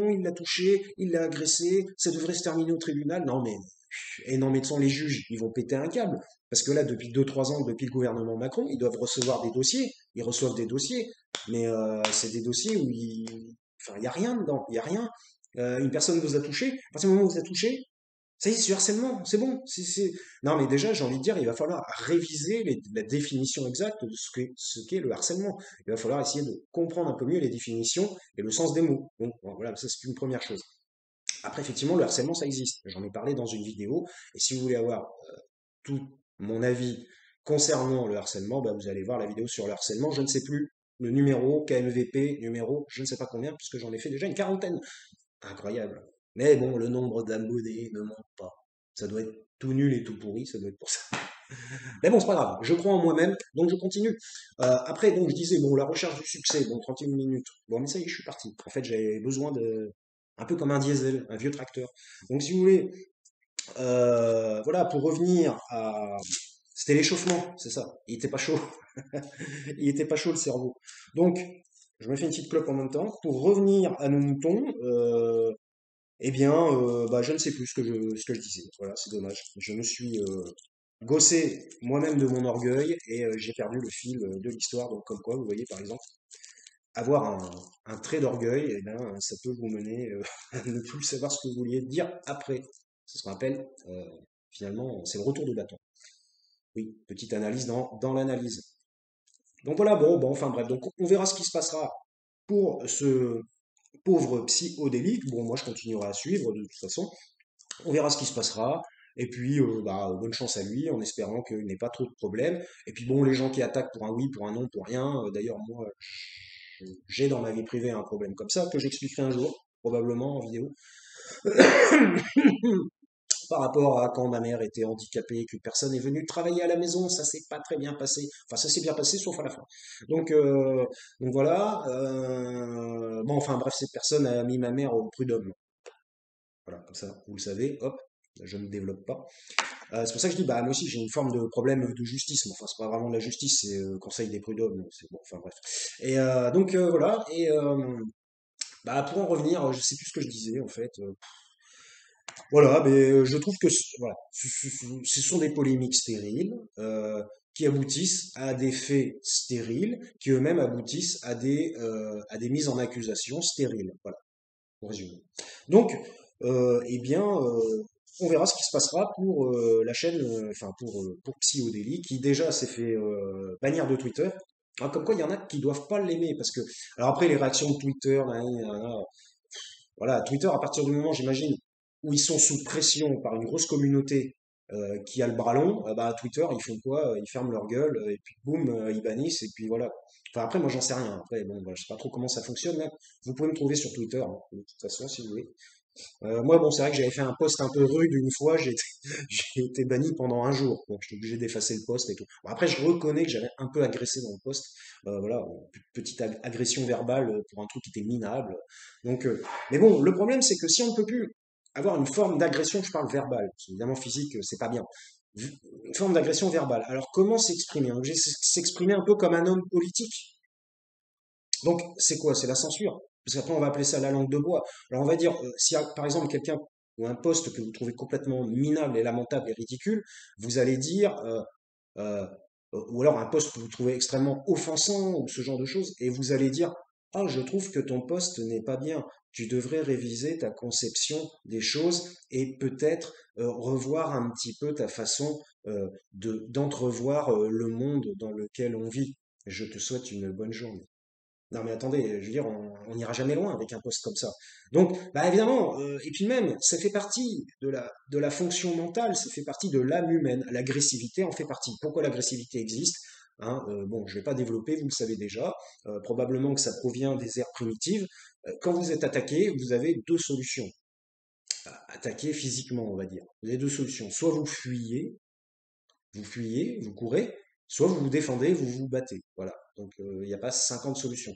il l'a touché, il l'a agressé, ça devrait se terminer au tribunal. Non mais, et non mais sans les juges, ils vont péter un câble. Parce que là, depuis deux trois ans, depuis le gouvernement Macron, ils doivent recevoir des dossiers, ils reçoivent des dossiers, mais c'est des dossiers où enfin, il y a rien dedans, il y a rien. Une personne vous a touché, à partir du moment où vous a touché, ça y est, c'est du harcèlement, c'est bon. Non, mais déjà, j'ai envie de dire, il va falloir réviser la définition exacte de ce qu'est le harcèlement. Il va falloir essayer de comprendre un peu mieux les définitions et le sens des mots. Donc, bon, voilà, ça c'est une première chose. Après, effectivement, le harcèlement, ça existe. J'en ai parlé dans une vidéo. Et si vous voulez avoir tout mon avis concernant le harcèlement, bah, vous allez voir la vidéo sur le harcèlement. Je ne sais plus le numéro, KMVP, numéro, je ne sais pas combien, puisque j'en ai fait déjà une quarantaine. Incroyable. Mais bon, le nombre d'abonnés ne monte pas. Ça doit être tout nul et tout pourri, ça doit être pour ça. Mais bon, c'est pas grave, je crois en moi-même, donc je continue. Après, donc je disais, bon, la recherche du succès, bon, 31 minutes. Bon, mais ça y est, je suis parti. En fait, j'avais besoin de... Un peu comme un diesel, un vieux tracteur. Donc si vous voulez, voilà, pour revenir à... C'était l'échauffement, c'est ça. Il était pas chaud. Il était pas chaud le cerveau. Donc, je me fais une petite clope en même temps. Pour revenir à nos moutons, eh bien, bah, je ne sais plus ce que je disais. Voilà, c'est dommage. Je me suis gossé moi-même de mon orgueil et j'ai perdu le fil de l'histoire. Donc, comme quoi, vous voyez, par exemple, avoir un trait d'orgueil, eh bien, ça peut vous mener à ne plus savoir ce que vous vouliez dire après. C'est ce qu'on appelle, finalement, c'est le retour de bâton. Oui, petite analyse dans l'analyse. Donc voilà, bon, enfin bref, donc on verra ce qui se passera pour ce pauvre psychodélique. Bon, moi je continuerai à suivre de toute façon. On verra ce qui se passera. Et puis, bah, bonne chance à lui, en espérant qu'il n'ait pas trop de problèmes. Et puis bon, les gens qui attaquent pour un oui, pour un non, pour rien. D'ailleurs, moi, j'ai dans ma vie privée un problème comme ça que j'expliquerai un jour, probablement en vidéo. Par rapport à quand ma mère était handicapée et que personne est venu travailler à la maison, ça s'est pas très bien passé. Enfin, ça s'est bien passé sauf à la fin. Donc, euh, donc voilà. Bon, enfin bref, cette personne a mis ma mère au prud'homme. Voilà, comme ça, vous le savez. Hop, je ne développe pas. C'est pour ça que je dis, bah moi aussi j'ai une forme de problème de justice. Mais enfin, c'est pas vraiment de la justice, c'est conseil des prud'hommes. C'est bon, enfin bref. Et voilà. Et bah pour en revenir, je sais plus ce que je disais en fait. Voilà, mais je trouve que voilà, ce sont des polémiques stériles qui aboutissent à des faits stériles, qui eux-mêmes aboutissent à des mises en accusation stériles. Voilà, pour résumer. Donc, eh bien, on verra ce qui se passera pour la chaîne, enfin pour Psyodélie, qui déjà s'est fait bannir de Twitter. Ah, comme quoi, il y en a qui doivent pas l'aimer, parce que alors après les réactions de Twitter, voilà, Twitter, à partir du moment, j'imagine, où ils sont sous pression par une grosse communauté qui a le bras long, bah, Twitter, ils font quoi? Ils ferment leur gueule, et puis boum, ils bannissent, et puis voilà. Enfin, après, moi, j'en sais rien. Après, bon, bah, je sais pas trop comment ça fonctionne, là. Vous pouvez me trouver sur Twitter, hein, de toute façon, si vous voulez. Moi, bon, c'est vrai que j'avais fait un post un peu rude une fois, j'ai été, j'ai été banni pendant un jour. Donc, j'étais obligé d'effacer le post et tout. Bon, après, je reconnais que j'avais un peu agressé dans le post. Voilà, petite agression verbale pour un truc qui était minable. Donc, mais bon, le problème, c'est que si on ne peut plus avoir une forme d'agression, je parle verbale, parce qu'évidemment physique, c'est pas bien. Une forme d'agression verbale. Alors, comment s'exprimer? On est obligé de s'exprimer un peu comme un homme politique. Donc, c'est quoi? C'est la censure. Parce qu'après, on va appeler ça la langue de bois. Alors, on va dire, si par exemple quelqu'un ou un poste que vous trouvez complètement minable et lamentable et ridicule, vous allez dire, euh, ou alors un poste que vous trouvez extrêmement offensant ou ce genre de choses, et vous allez dire, ah, je trouve que ton poste n'est pas bien. Tu devrais réviser ta conception des choses et peut-être revoir un petit peu ta façon d'entrevoir le monde dans lequel on vit. Je te souhaite une bonne journée. Non mais attendez, je veux dire, on n'ira jamais loin avec un poste comme ça. Donc, bah évidemment, et puis même, ça fait partie de la fonction mentale, ça fait partie de l'âme humaine. L'agressivité en fait partie. Pourquoi l'agressivité existe? Hein, bon, je vais pas développer, vous le savez déjà. Probablement que ça provient des ères primitives. Quand vous êtes attaqué, vous avez deux solutions. Attaquer physiquement, on va dire. Vous avez deux solutions. Soit vous fuyez, vous courez, soit vous vous défendez, vous vous battez. Voilà. Donc il n'y a pas 50 solutions.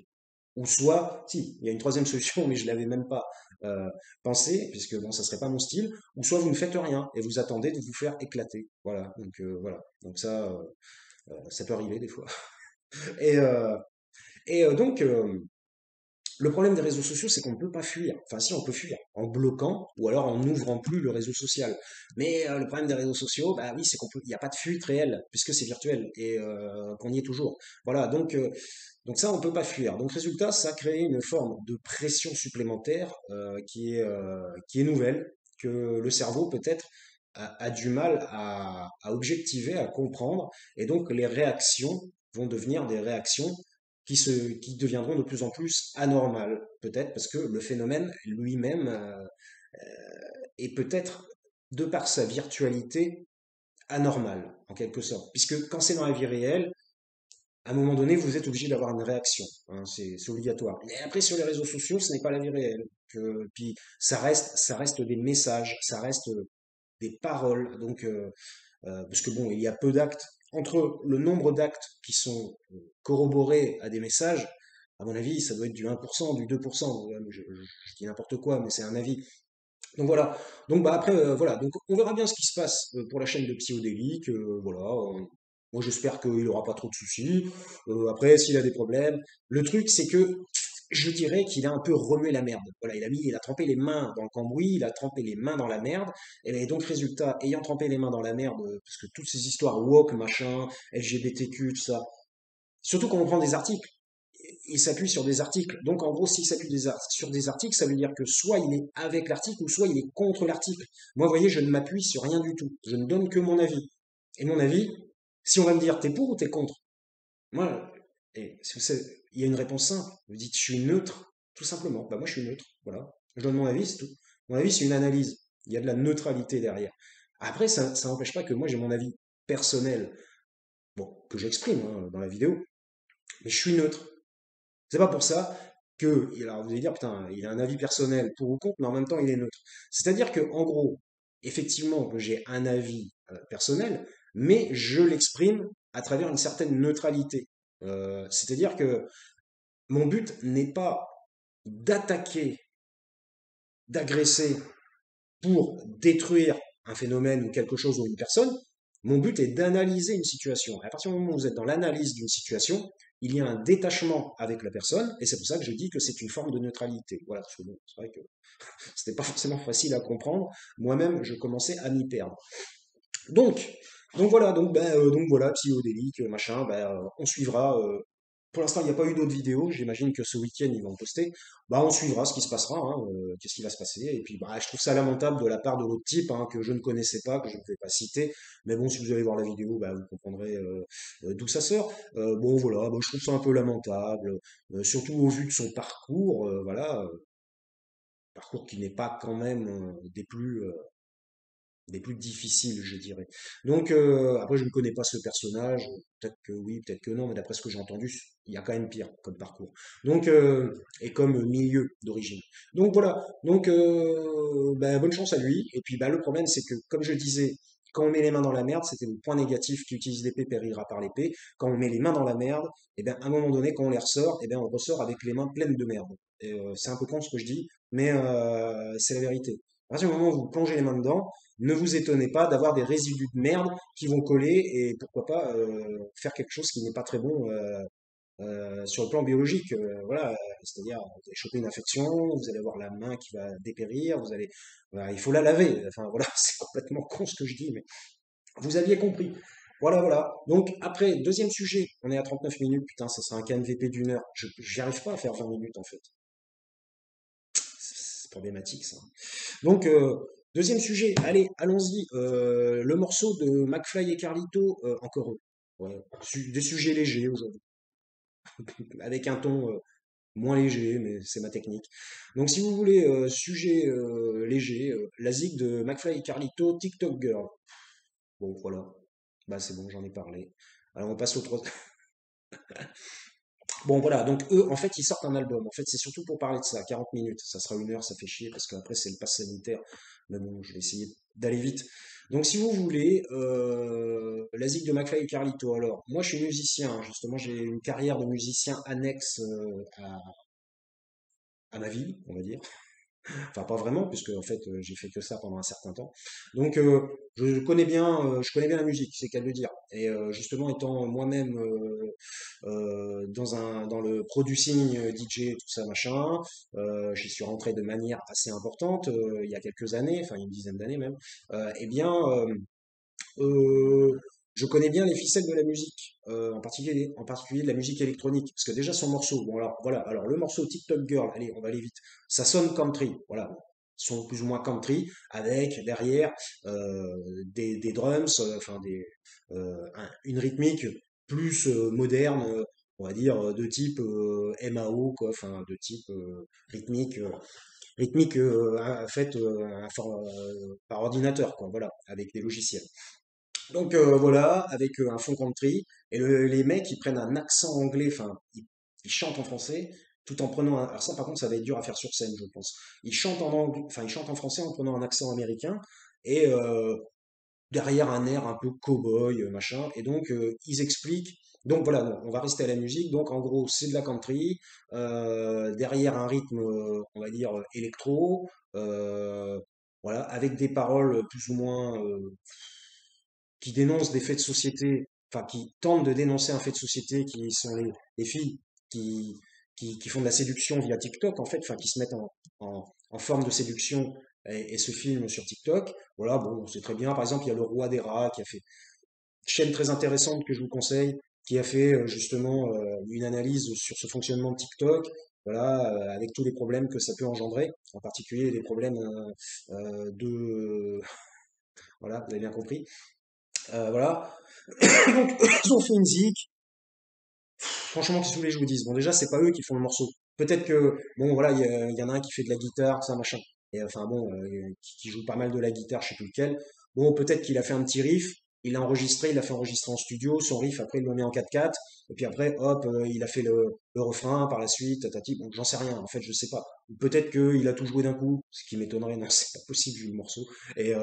Ou soit, si, il y a une troisième solution, mais je l'avais même pas euh, pensé, puisque bon, ça serait pas mon style. Ou soit vous ne faites rien et vous attendez de vous faire éclater. Voilà. Donc voilà. Donc ça peut arriver des fois. Et, euh, donc le problème des réseaux sociaux, c'est qu'on ne peut pas fuir. Enfin, si, on peut fuir en bloquant ou alors en n'ouvrant plus le réseau social. Mais le problème des réseaux sociaux, bah oui, c'est il n'y a pas de fuite réelle puisque c'est virtuel et qu'on y est toujours. Voilà, donc ça, on peut pas fuir. Donc résultat, ça crée une forme de pression supplémentaire qui est nouvelle, que le cerveau peut-être a du mal à objectiver, à comprendre, et donc les réactions vont devenir des réactions qui deviendront de plus en plus anormales, peut-être parce que le phénomène lui-même est peut-être, de par sa virtualité, anormal, en quelque sorte. Puisque quand c'est dans la vie réelle, à un moment donné, vous êtes obligé d'avoir une réaction, hein, c'est obligatoire. Mais après, sur les réseaux sociaux, ce n'est pas la vie réelle. Puis ça reste des messages, ça reste des paroles. Donc, parce que bon, il y a peu d'actes. Entre le nombre d'actes qui sont corroborés à des messages, à mon avis, ça doit être du 1%, du 2%. Ouais, je dis n'importe quoi, mais c'est un avis. Donc voilà. Donc bah après voilà. Donc on verra bien ce qui se passe pour la chaîne de Psyodélique. Voilà. Moi j'espère qu'il aura pas trop de soucis. Après s'il a des problèmes, le truc c'est que je dirais qu'il a un peu remué la merde. Voilà, il a trempé les mains dans le cambouis, il a trempé les mains dans la merde. Et donc résultat, ayant trempé les mains dans la merde, parce que toutes ces histoires woke machin, LGBTQ tout ça, surtout quand on prend des articles, il s'appuie sur des articles. Donc en gros, s'il s'appuie sur des articles, ça veut dire que soit il est avec l'article ou soit il est contre l'article. Moi, vous voyez, je ne m'appuie sur rien du tout. Je ne donne que mon avis. Et mon avis, si on va me dire t'es pour ou t'es contre, moi, si vous savez, il y a une réponse simple. Vous dites je suis neutre, tout simplement. Bah moi je suis neutre, voilà. Je donne mon avis, c'est tout. Mon avis, c'est une analyse. Il y a de la neutralité derrière. Après, ça n'empêche pas que moi j'ai mon avis personnel, bon, que j'exprime hein, dans la vidéo, mais je suis neutre. C'est pas pour ça que, alors vous allez dire, putain, il a un avis personnel pour ou contre, mais en même temps, il est neutre. C'est-à-dire que, en gros, effectivement, que j'ai un avis personnel, mais je l'exprime à travers une certaine neutralité. C'est-à-dire que mon but n'est pas d'attaquer, d'agresser pour détruire un phénomène ou quelque chose ou une personne. Mon but est d'analyser une situation. À partir du moment où vous êtes dans l'analyse d'une situation, il y a un détachement avec la personne, et c'est pour ça que je dis que c'est une forme de neutralité. Voilà, parce que bon, c'est vrai que c'était pas forcément facile à comprendre. Moi-même, je commençais à m'y perdre. Donc, donc voilà, psychodélique, machin, on suivra. Pour l'instant, il n'y a pas eu d'autres vidéos. J'imagine que ce week-end, ils vont poster. Bah, on suivra ce qui se passera, hein, qu'est-ce qui va se passer. Et puis, bah, je trouve ça lamentable de la part de l'autre type, hein, que je ne connaissais pas, que je ne vais pas citer. Mais bon, si vous allez voir la vidéo, bah, vous comprendrez d'où ça sort. Bon, voilà, bah, je trouve ça un peu lamentable, surtout au vu de son parcours, voilà, parcours qui n'est pas quand même des plus difficiles, je dirais. Donc, après, je ne connais pas ce personnage, peut-être que oui, peut-être que non, mais d'après ce que j'ai entendu, il y a quand même pire comme parcours. Donc, et comme milieu d'origine. Donc voilà, donc bonne chance à lui. Et puis, le problème, c'est que, comme je disais, quand on met les mains dans la merde, c'était le point négatif qui utilise l'épée périra par l'épée. Quand on met les mains dans la merde, et bien, à un moment donné, quand on les ressort, et bien, on ressort avec les mains pleines de merde. Et, c'est un peu con ce que je dis, mais c'est la vérité. À partir du moment où vous plongez les mains dedans, ne vous étonnez pas d'avoir des résidus de merde qui vont coller et pourquoi pas faire quelque chose qui n'est pas très bon sur le plan biologique. Voilà, c'est-à-dire, vous allez choper une infection, vous allez avoir la main qui va dépérir, voilà, il faut la laver. Enfin voilà, c'est complètement con ce que je dis, mais vous aviez compris. Voilà, voilà. Donc après, deuxième sujet, on est à 39 minutes, putain, ça sera un KNVP d'une heure. J'y arrive pas à faire 20 minutes en fait. C'est problématique ça. Donc, deuxième sujet, allez, allons-y. Le morceau de McFly et Carlito, encore eux. Ouais, des sujets légers aujourd'hui, avec un ton moins léger, mais c'est ma technique. Donc, si vous voulez, sujet léger, la zig de McFly et Carlito, TikTok Girl. Bon, voilà. Bah, c'est bon, j'en ai parlé. Alors, on passe au troisième. Bon, voilà. Donc, eux, en fait, ils sortent un album. En fait, c'est surtout pour parler de ça. 40 minutes. Ça sera une heure, ça fait chier, parce qu'après, c'est le pass sanitaire. Mais bon, je vais essayer d'aller vite. Donc, si vous voulez, la zig de McFly et Carlito. Alors, moi, je suis musicien, hein. Justement, j'ai une carrière de musicien annexe à ma vie, on va dire. Enfin, pas vraiment, puisque en fait, j'ai fait que ça pendant un certain temps. Donc, je connais bien la musique, c'est qu'à le dire. Et justement, étant moi-même dans le producing DJ, tout ça, machin, j'y suis rentré de manière assez importante il y a quelques années, enfin une dizaine d'années même. Eh bien, euh, je connais bien les ficelles de la musique, en particulier de la musique électronique, parce que déjà son morceau, bon alors voilà, alors le morceau TikTok Girl, allez, on va aller vite, ça sonne country, voilà, son plus ou moins country, avec derrière des drums, une rythmique plus moderne, on va dire de type MAO, quoi, enfin de type rythmique, faite par ordinateur, quoi, voilà, avec des logiciels. Donc voilà, avec un fond country, et les mecs ils prennent un accent anglais, enfin ils chantent en français, tout en prenant alors ça par contre ça va être dur à faire sur scène je pense. Ils chantent en anglais, enfin ils chantent en français en prenant un accent américain, et derrière un air un peu cow-boy, machin, et donc ils expliquent. Donc voilà, donc, on va rester à la musique. Donc en gros, c'est de la country, derrière un rythme, on va dire, électro, voilà, avec des paroles plus ou moins qui dénoncent des faits de société, enfin qui tentent de dénoncer un fait de société qui sont les filles qui, qui font de la séduction via TikTok, en fait, enfin qui se mettent en forme de séduction et se filment sur TikTok. Voilà, bon, c'est très bien. Par exemple, il y a le roi des rats qui a fait une chaîne très intéressante que je vous conseille, qui a fait justement une analyse sur ce fonctionnement de TikTok. Voilà, avec tous les problèmes que ça peut engendrer, en particulier les problèmes de, voilà, vous avez bien compris. Voilà. Donc, ils ont fait une zik. Franchement, qu'est-ce que vous voulez que je vous dise? Bon, déjà, c'est pas eux qui font le morceau. Peut-être que, bon, voilà, il y en a un qui fait de la guitare, ça, machin. Et enfin, bon, qui joue pas mal de la guitare, je sais plus lequel. Bon, peut-être qu'il a fait un petit riff, il l'a enregistré, il l'a fait enregistrer en studio, son riff, après, il l'a mis en 4/4, et puis après, hop, il a fait le refrain par la suite, tatati. Bon, j'en sais rien, en fait, je sais pas. Ou peut-être qu'il a tout joué d'un coup, ce qui m'étonnerait, non, c'est pas possible vu le morceau. Et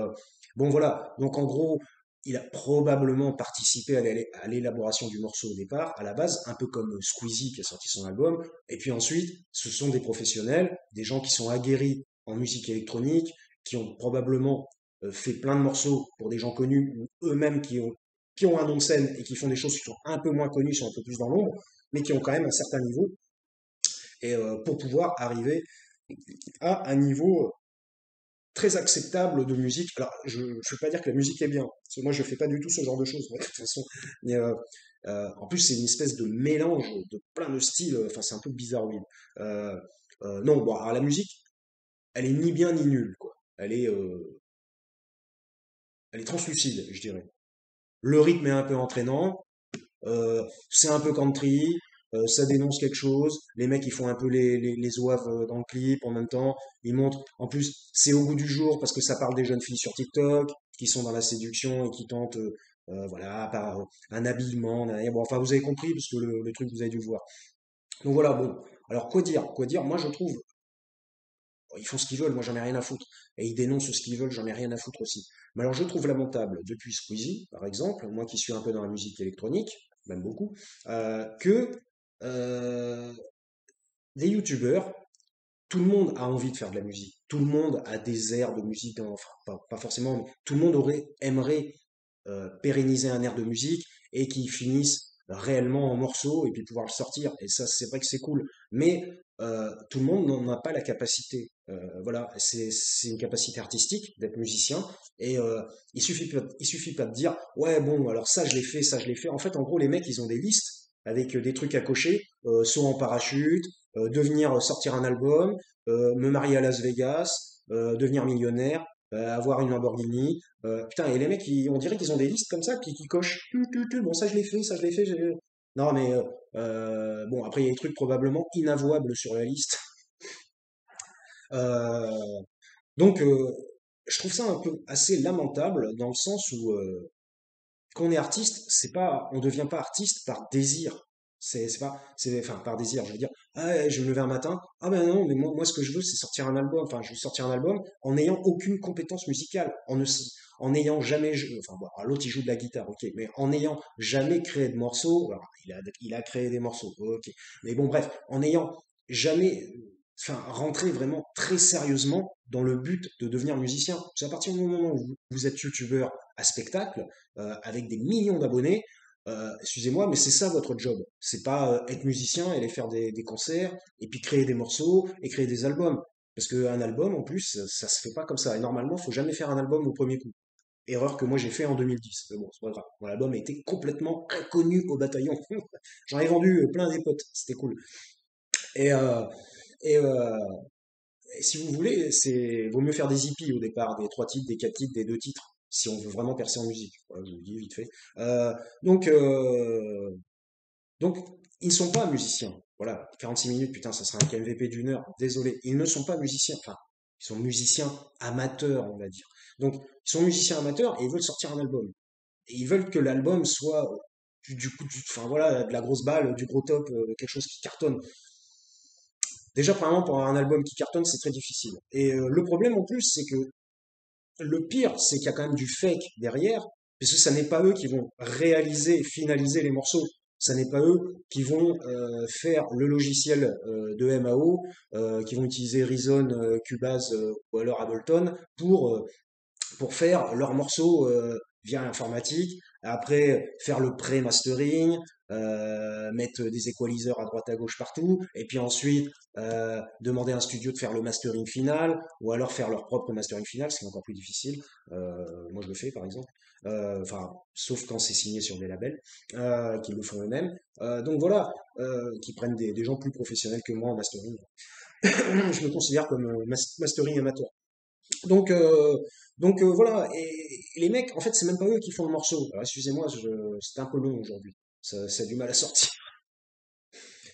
bon, voilà. Donc, en gros, il a probablement participé à l'élaboration du morceau au départ, à la base, un peu comme Squeezie qui a sorti son album. Et puis ensuite, ce sont des professionnels, des gens qui sont aguerris en musique électronique, qui ont probablement fait plein de morceaux pour des gens connus, ou eux-mêmes qui ont un nom de scène et qui font des choses qui sont un peu moins connues, sont un peu plus dans l'ombre, mais qui ont quand même un certain niveau, et pour pouvoir arriver à un niveau très acceptable de musique. Alors, je ne veux pas dire que la musique est bien, parce que moi, je fais pas du tout ce genre de choses, moi, de toute façon. Mais en plus, c'est une espèce de mélange de plein de styles. Enfin, c'est un peu bizarroïde. Euh, non, bon, alors la musique, elle est ni bien ni nulle, quoi. Elle est translucide, je dirais. Le rythme est un peu entraînant. C'est un peu country, ça dénonce quelque chose. Les mecs, ils font un peu les zouaves dans le clip en même temps. Ils montrent, en plus, c'est au goût du jour parce que ça parle des jeunes filles sur TikTok qui sont dans la séduction et qui tentent, voilà, par un habillement. Bon, enfin, vous avez compris parce que le truc, vous avez dû le voir. Donc voilà, bon. Alors, quoi dire? Quoi dire? Moi, je trouve, ils font ce qu'ils veulent, moi, j'en ai rien à foutre. Et ils dénoncent ce qu'ils veulent, j'en ai rien à foutre aussi. Mais alors, je trouve lamentable, depuis Squeezie, par exemple, moi qui suis un peu dans la musique électronique, même beaucoup, que euh, des youtubeurs, tout le monde a envie de faire de la musique. Tout le monde a des airs de musique, hein, enfin, pas forcément, mais tout le monde aimerait pérenniser un air de musique et qui finissent réellement en morceaux et puis pouvoir le sortir. Et ça, c'est vrai que c'est cool. Mais tout le monde n'en a pas la capacité. Voilà, c'est une capacité artistique d'être musicien. Et il suffit pas de dire, ouais, bon, alors ça, je l'ai fait, ça, je l'ai fait. En fait, en gros, les mecs, ils ont des listes avec des trucs à cocher, saut en parachute, devenir sortir un album, me marier à Las Vegas, devenir millionnaire, avoir une Lamborghini. Putain, et les mecs, on dirait qu'ils ont des listes comme ça, qui cochent. Bon, ça je l'ai fait, ça je l'ai fait. Non, mais bon, après, il y a des trucs probablement inavouables sur la liste. Euh, donc, je trouve ça un peu assez lamentable dans le sens où quand on est artiste, c'est pas, on devient pas artiste par désir. C'est pas, c'est, enfin, par désir, je veux dire, ah, ouais, je vais me lever un matin, ah ben non, mais moi, ce que je veux, c'est sortir un album, enfin, je veux sortir un album en n'ayant aucune compétence musicale, en n'ayant jamais, enfin, bon, alors l'autre, il joue de la guitare, ok, mais en n'ayant jamais créé de morceaux, alors, il a créé des morceaux, ok, mais bon, bref, en n'ayant jamais, enfin, rentré vraiment très sérieusement dans le but de devenir musicien. C'est à partir du moment où vous êtes youtubeur à spectacle, avec des millions d'abonnés, excusez-moi, mais c'est ça votre job. C'est pas être musicien et aller faire des concerts et puis créer des morceaux et créer des albums. Parce qu'un album, en plus, ça se fait pas comme ça. Et normalement, faut jamais faire un album au premier coup. Erreur que moi j'ai fait en 2010. Mais bon, c'est pas grave. Mon album a été complètement inconnu au bataillon. J'en ai vendu plein des potes. C'était cool. Et, euh, et, euh, et si vous voulez, vaut mieux faire des hippies au départ, des trois titres, des quatre titres, des deux titres, si on veut vraiment percer en musique. Voilà, je vous le dis vite fait. Euh, donc, euh, donc, ils ne sont pas musiciens. Voilà, 46 minutes, putain, ça sera un KMVP d'une heure. Désolé, ils ne sont pas musiciens. Enfin, ils sont musiciens amateurs, on va dire. Donc, ils sont musiciens amateurs et ils veulent sortir un album. Et ils veulent que l'album soit enfin voilà, de la grosse balle, du gros top, quelque chose qui cartonne. Déjà, premièrement, pour avoir un album qui cartonne, c'est très difficile. Et le problème en plus, c'est que le pire, c'est qu'il y a quand même du fake derrière, parce que ça n'est pas eux qui vont réaliser, finaliser les morceaux. Ça n'est pas eux qui vont faire le logiciel de MAO, qui vont utiliser Reason, Cubase ou alors Ableton pour faire leurs morceaux via l'informatique, après faire le pré-mastering, mettre des équaliseurs à droite à gauche partout, et puis ensuite demander à un studio de faire le mastering final, ou alors faire leur propre mastering final, ce qui est encore plus difficile. Moi je le fais par exemple, enfin sauf quand c'est signé sur des labels qui le font eux-mêmes. Donc voilà, qui prennent des gens plus professionnels que moi en mastering. Je me considère comme mastering amateur. Donc, euh, donc, voilà, et les mecs, en fait, c'est même pas eux qui font le morceau. Alors, excusez-moi, c'était un peu long aujourd'hui. Ça a du mal à sortir.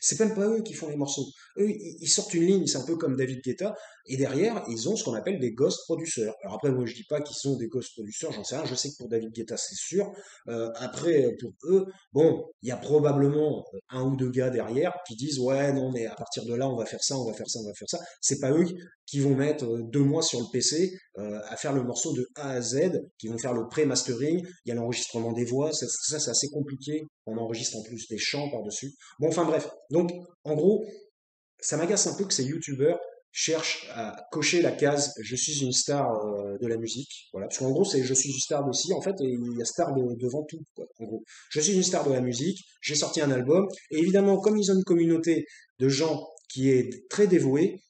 C'est même pas eux qui font les morceaux. Eux, ils sortent une ligne, c'est un peu comme David Guetta, et derrière, ils ont ce qu'on appelle des ghost producers. Alors après, moi, je dis pas qu'ils sont des ghost producers, j'en sais rien, je sais que pour David Guetta, c'est sûr. Après, pour eux, bon, il y a probablement un ou deux gars derrière qui disent, ouais, non, mais à partir de là, on va faire ça, on va faire ça, on va faire ça. C'est pas eux qui vont mettre 2 mois sur le PC à faire le morceau de A à Z, qui vont faire le pré-mastering, il y a l'enregistrement des voix, ça c'est assez compliqué, on enregistre en plus des chants par-dessus. Bon, enfin bref. Donc, en gros, ça m'agace un peu que ces youtubeurs cherchent à cocher la case je suis une star de la musique. Voilà. Parce qu'en gros, c'est je suis une star aussi, en fait, et il y a star devant tout, quoi, en gros. Je suis une star de la musique, j'ai sorti un album, et évidemment, comme ils ont une communauté de gens qui est très dévouée,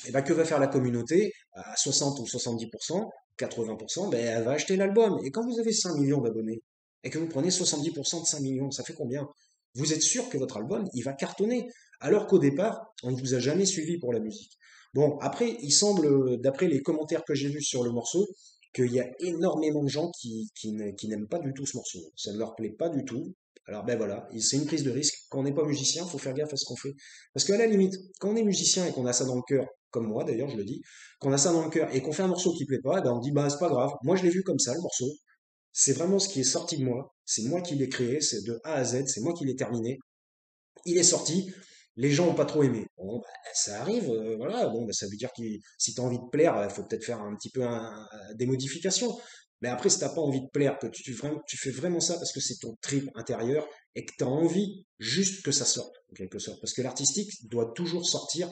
et ben, que va faire la communauté à 60 ou 70%, 80%, ben, elle va acheter l'album. Et quand vous avez 5 millions d'abonnés, et que vous prenez 70% de 5 millions, ça fait combien? Vous êtes sûr que votre album, il va cartonner, alors qu'au départ, on ne vous a jamais suivi pour la musique. Bon, après, il semble, d'après les commentaires que j'ai vus sur le morceau, qu'il y a énormément de gens qui n'aiment pas du tout ce morceau. Ça ne leur plaît pas du tout. Alors ben voilà, c'est une prise de risque. Quand on n'est pas musicien, il faut faire gaffe à ce qu'on fait. Parce qu'à la limite, quand on est musicien et qu'on a ça dans le cœur, comme moi d'ailleurs, je le dis, qu'on a ça dans le cœur et qu'on fait un morceau qui plaît pas, eh ben on dit bah c'est pas grave. Moi je l'ai vu comme ça le morceau. C'est vraiment ce qui est sorti de moi. C'est moi qui l'ai créé. C'est de A à Z. C'est moi qui l'ai terminé. Il est sorti. Les gens ont pas trop aimé. Bon, bah, ça arrive, voilà. Bon, bah, ça veut dire que si tu as envie de plaire, il faut peut-être faire un petit peu des modifications. Mais après, si t'as pas envie de plaire, que tu fais vraiment ça parce que c'est ton trip intérieur et que tu as envie juste que ça sorte, en quelque sorte. Parce que l'artistique doit toujours sortir.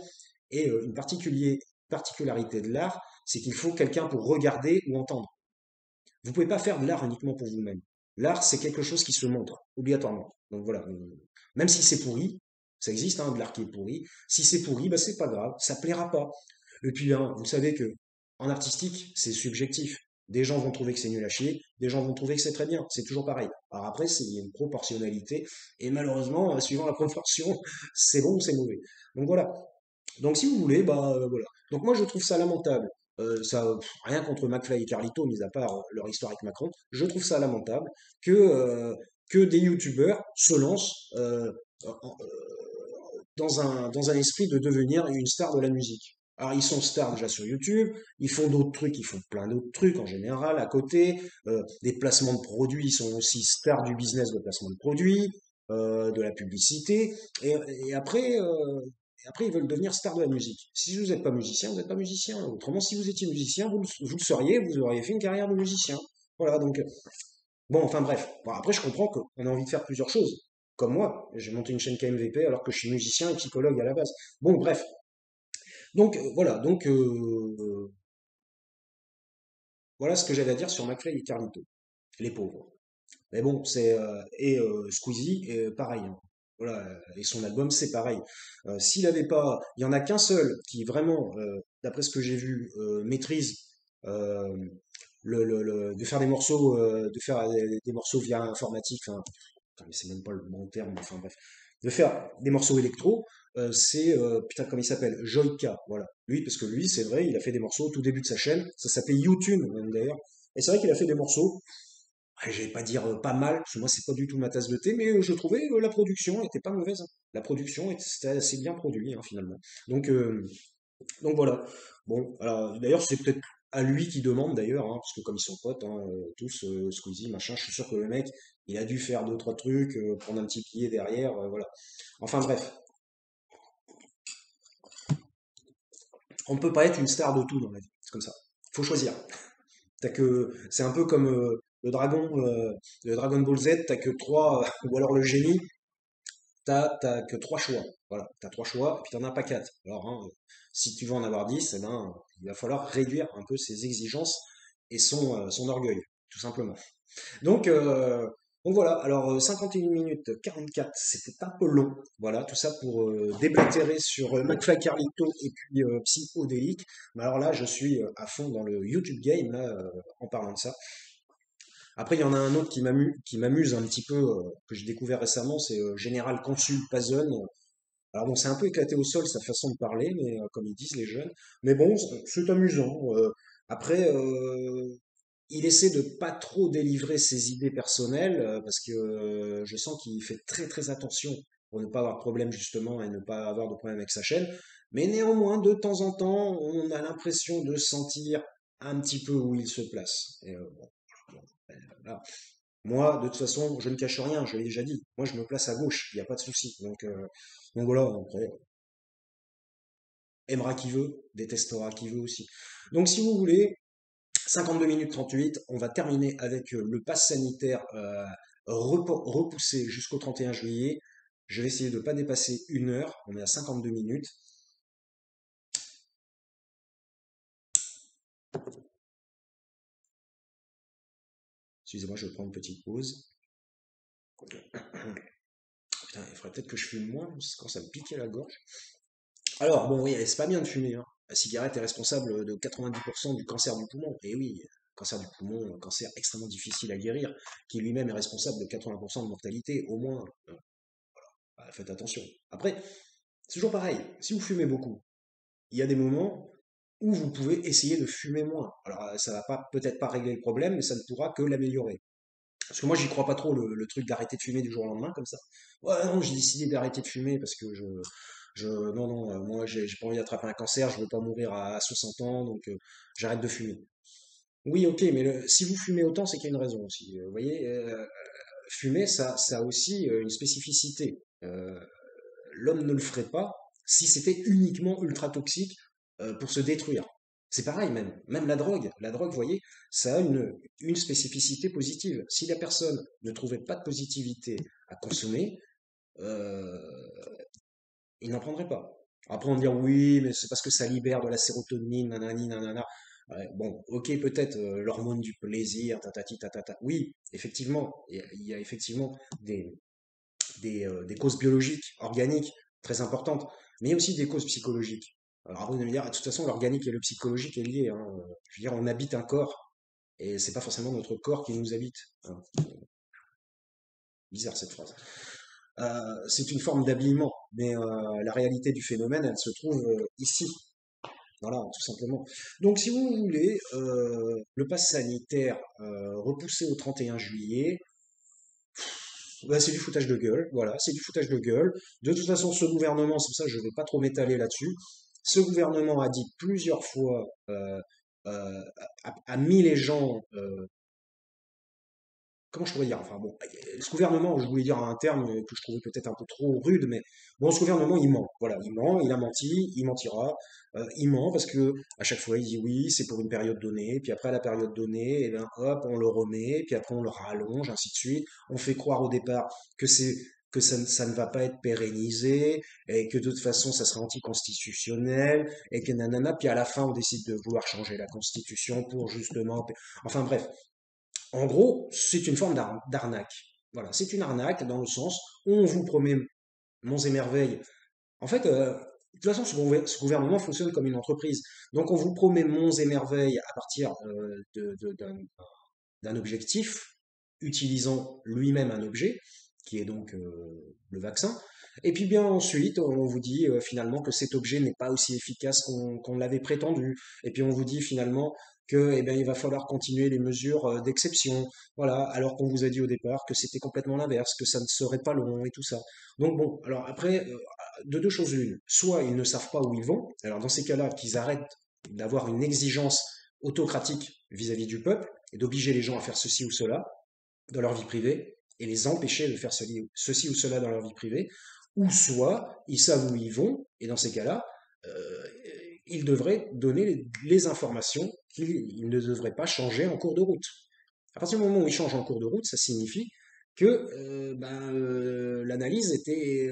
Et une particularité de l'art, c'est qu'il faut quelqu'un pour regarder ou entendre. Vous pouvez pas faire de l'art uniquement pour vous-même. L'art, c'est quelque chose qui se montre, obligatoirement. Donc voilà, même si c'est pourri, ça existe, hein, de l'art qui est pourri. Si c'est pourri, bah, c'est pas grave, ça plaira pas. Et puis, hein, vous savez que en artistique, c'est subjectif. Des gens vont trouver que c'est nul à chier, des gens vont trouver que c'est très bien. C'est toujours pareil. Alors après, c'est une proportionnalité, et malheureusement, suivant la proportion, c'est bon ou c'est mauvais. Donc voilà. Donc si vous voulez, bah voilà. Donc moi je trouve ça lamentable. Rien contre McFly et Carlito, mis à part leur histoire avec Macron, je trouve ça lamentable que des youtubeurs se lancent dans un esprit de devenir une star de la musique. Alors ils sont stars déjà sur YouTube, ils font d'autres trucs, ils font plein d'autres trucs en général à côté, des placements de produits, ils sont aussi stars du business de placement de produits, de la publicité, et, et après, euh, et après ils veulent devenir stars de la musique. Si vous n'êtes pas musicien, vous n'êtes pas musicien. Autrement, si vous étiez musicien, vous le seriez, vous auriez fait une carrière de musicien. Voilà, donc bon, enfin bref. Bon, après, je comprends qu'on a envie de faire plusieurs choses. Comme moi, j'ai monté une chaîne KMVP alors que je suis musicien et psychologue à la base. Bon, bref. Donc voilà, voilà ce que j'avais à dire sur McFly et Carlito, les pauvres. Mais bon, Squeezie, pareil, hein. Voilà, et son album, c'est pareil. S'il avait pas, il y en a qu'un seul qui vraiment, d'après ce que j'ai vu, maîtrise euh, de faire des morceaux, des morceaux via informatique. Enfin, putain, mais c'est même pas le bon terme, mais enfin bref, de faire des morceaux électro, putain, comme il s'appelle, Joyka, voilà. Lui, parce que lui, c'est vrai, il a fait des morceaux au tout début de sa chaîne, ça s'appelait YouTube, même d'ailleurs, et c'est vrai qu'il a fait des morceaux, ouais, je vais pas dire pas mal, parce que moi, c'est pas du tout ma tasse de thé, mais je trouvais la production était pas mauvaise, hein. La production c'était assez bien produit, hein, finalement. Donc, euh, donc voilà. Bon, alors d'ailleurs, c'est peut-être à lui qui demande d'ailleurs, hein, parce que comme ils sont potes, hein, tous, Squeezie, machin, je suis sûr que le mec, il a dû faire deux, trois trucs, prendre un petit billet derrière, voilà. Enfin bref, on ne peut pas être une star de tout dans la vie, c'est comme ça. Faut choisir. C'est un peu comme le Dragon Ball Z, t'as que trois, ou alors le génie, t'as que trois choix. Voilà, t'as trois choix, et puis t'en as pas quatre. Alors, hein, si tu veux en avoir 10, eh ben, il va falloir réduire un peu ses exigences et son orgueil, tout simplement. Donc, euh, donc voilà, alors 51 minutes 44, c'était un peu long. Voilà, tout ça pour déblatérer sur McFly Carlito et puis Psychodélique. Mais alors là, je suis à fond dans le YouTube game, là, en parlant de ça. Après, il y en a un autre qui m'amuse un petit peu, que j'ai découvert récemment, c'est Général Consul Pazon. Alors bon, c'est un peu éclaté au sol sa façon de parler, mais comme ils disent les jeunes. Mais bon, c'est amusant. Après, il essaie de pas trop délivrer ses idées personnelles parce que je sens qu'il fait très très attention pour ne pas avoir de problème justement et ne pas avoir de problème avec sa chaîne. Mais néanmoins, de temps en temps, on a l'impression de sentir un petit peu où il se place. Et, bon, voilà. Moi, de toute façon, je ne cache rien, je l'ai déjà dit. Moi, je me place à gauche, il n'y a pas de souci. Donc voilà, après, aimera qui veut, détestera qui veut aussi. Donc si vous voulez, 52 minutes 38, on va terminer avec le pass sanitaire repoussé jusqu'au 31 juillet. Je vais essayer de ne pas dépasser une heure, on est à 52 minutes. Excusez-moi, je vais prendre une petite pause. Putain, il faudrait peut-être que je fume moins, parce que quand ça me piquait la gorge. Alors, bon, oui, c'est pas bien de fumer, hein. La cigarette est responsable de 90% du cancer du poumon. Et oui, cancer du poumon, un cancer extrêmement difficile à guérir, qui lui-même est responsable de 80% de mortalité, au moins. Faites attention. Après, c'est toujours pareil. Si vous fumez beaucoup, il y a des moments où vous pouvez essayer de fumer moins. Alors, ça va pas peut-être pas régler le problème, mais ça ne pourra que l'améliorer. Parce que moi, j'y crois pas trop, le truc d'arrêter de fumer du jour au lendemain, comme ça. Ouais, non, j'ai décidé d'arrêter de fumer parce que non, non, moi, j'ai pas envie d'attraper un cancer, je veux pas mourir à 60 ans, donc j'arrête de fumer. Oui, ok, mais si vous fumez autant, c'est qu'il y a une raison aussi. Vous voyez, fumer, ça a aussi une spécificité. L'homme ne le ferait pas si c'était uniquement ultra toxique pour se détruire. C'est pareil même, même la drogue, vous voyez, ça a une spécificité positive. Si la personne ne trouvait pas de positivité à consommer, euh, il n'en prendrait pas. Après on va dire oui, mais c'est parce que ça libère de la sérotonine, nanani, nanana. Ouais, bon, ok, peut-être l'hormone du plaisir, tatati tatata. Oui, effectivement, il y a effectivement des causes biologiques, organiques, très importantes, mais il y a aussi des causes psychologiques. Alors vous allez me dire, ah, de toute façon, l'organique et le psychologique est lié, hein. Je veux dire, on habite un corps, et c'est pas forcément notre corps qui nous habite, hein. Bizarre cette phrase. C'est une forme d'habillement, mais la réalité du phénomène, elle se trouve ici. Voilà, tout simplement. Donc, si vous voulez, le pass sanitaire repoussé au 31 juillet, bah, c'est du foutage de gueule. Voilà, c'est du foutage de gueule. De toute façon, ce gouvernement, c'est pour ça que je ne vais pas trop m'étaler là-dessus. Ce gouvernement a dit plusieurs fois, a mis les gens comment je pourrais dire, enfin bon, ce gouvernement, je voulais dire un terme que je trouvais peut-être un peu trop rude, mais bon, ce gouvernement, il ment. Voilà, il ment, il a menti, il mentira. Il ment parce que à chaque fois, il dit oui, c'est pour une période donnée, puis après la période donnée, et bien hop, on le remet, puis après on le rallonge, ainsi de suite. On fait croire au départ que ça ne va pas être pérennisé, et que de toute façon, ça sera anticonstitutionnel, et que nanana, puis à la fin, on décide de vouloir changer la constitution pour justement. Enfin bref, en gros, c'est une forme d'arnaque. Voilà, c'est une arnaque dans le sens où on vous promet monts et merveilles. En fait, de toute façon, ce gouvernement fonctionne comme une entreprise. Donc, on vous promet monts et merveilles à partir d'un objectif, utilisant lui-même un objet, qui est donc le vaccin. Et puis bien ensuite, on vous dit finalement que cet objet n'est pas aussi efficace qu'on l'avait prétendu. Et puis on vous dit finalement que, eh bien, il va falloir continuer les mesures d'exception. Voilà, alors qu'on vous a dit au départ que c'était complètement l'inverse, que ça ne serait pas long et tout ça. Donc bon, alors après, de deux choses l'une. Soit ils ne savent pas où ils vont. Alors dans ces cas-là, qu'ils arrêtent d'avoir une exigence autocratique vis-à-vis du peuple et d'obliger les gens à faire ceci ou cela dans leur vie privée et les empêcher de faire ceci ou cela dans leur vie privée, ou soit ils savent où ils vont et dans ces cas-là, euh, ils devraient donner les informations qu'ils ne devraient pas changer en cours de route. À partir du moment où ils changent en cours de route, ça signifie que l'analyse était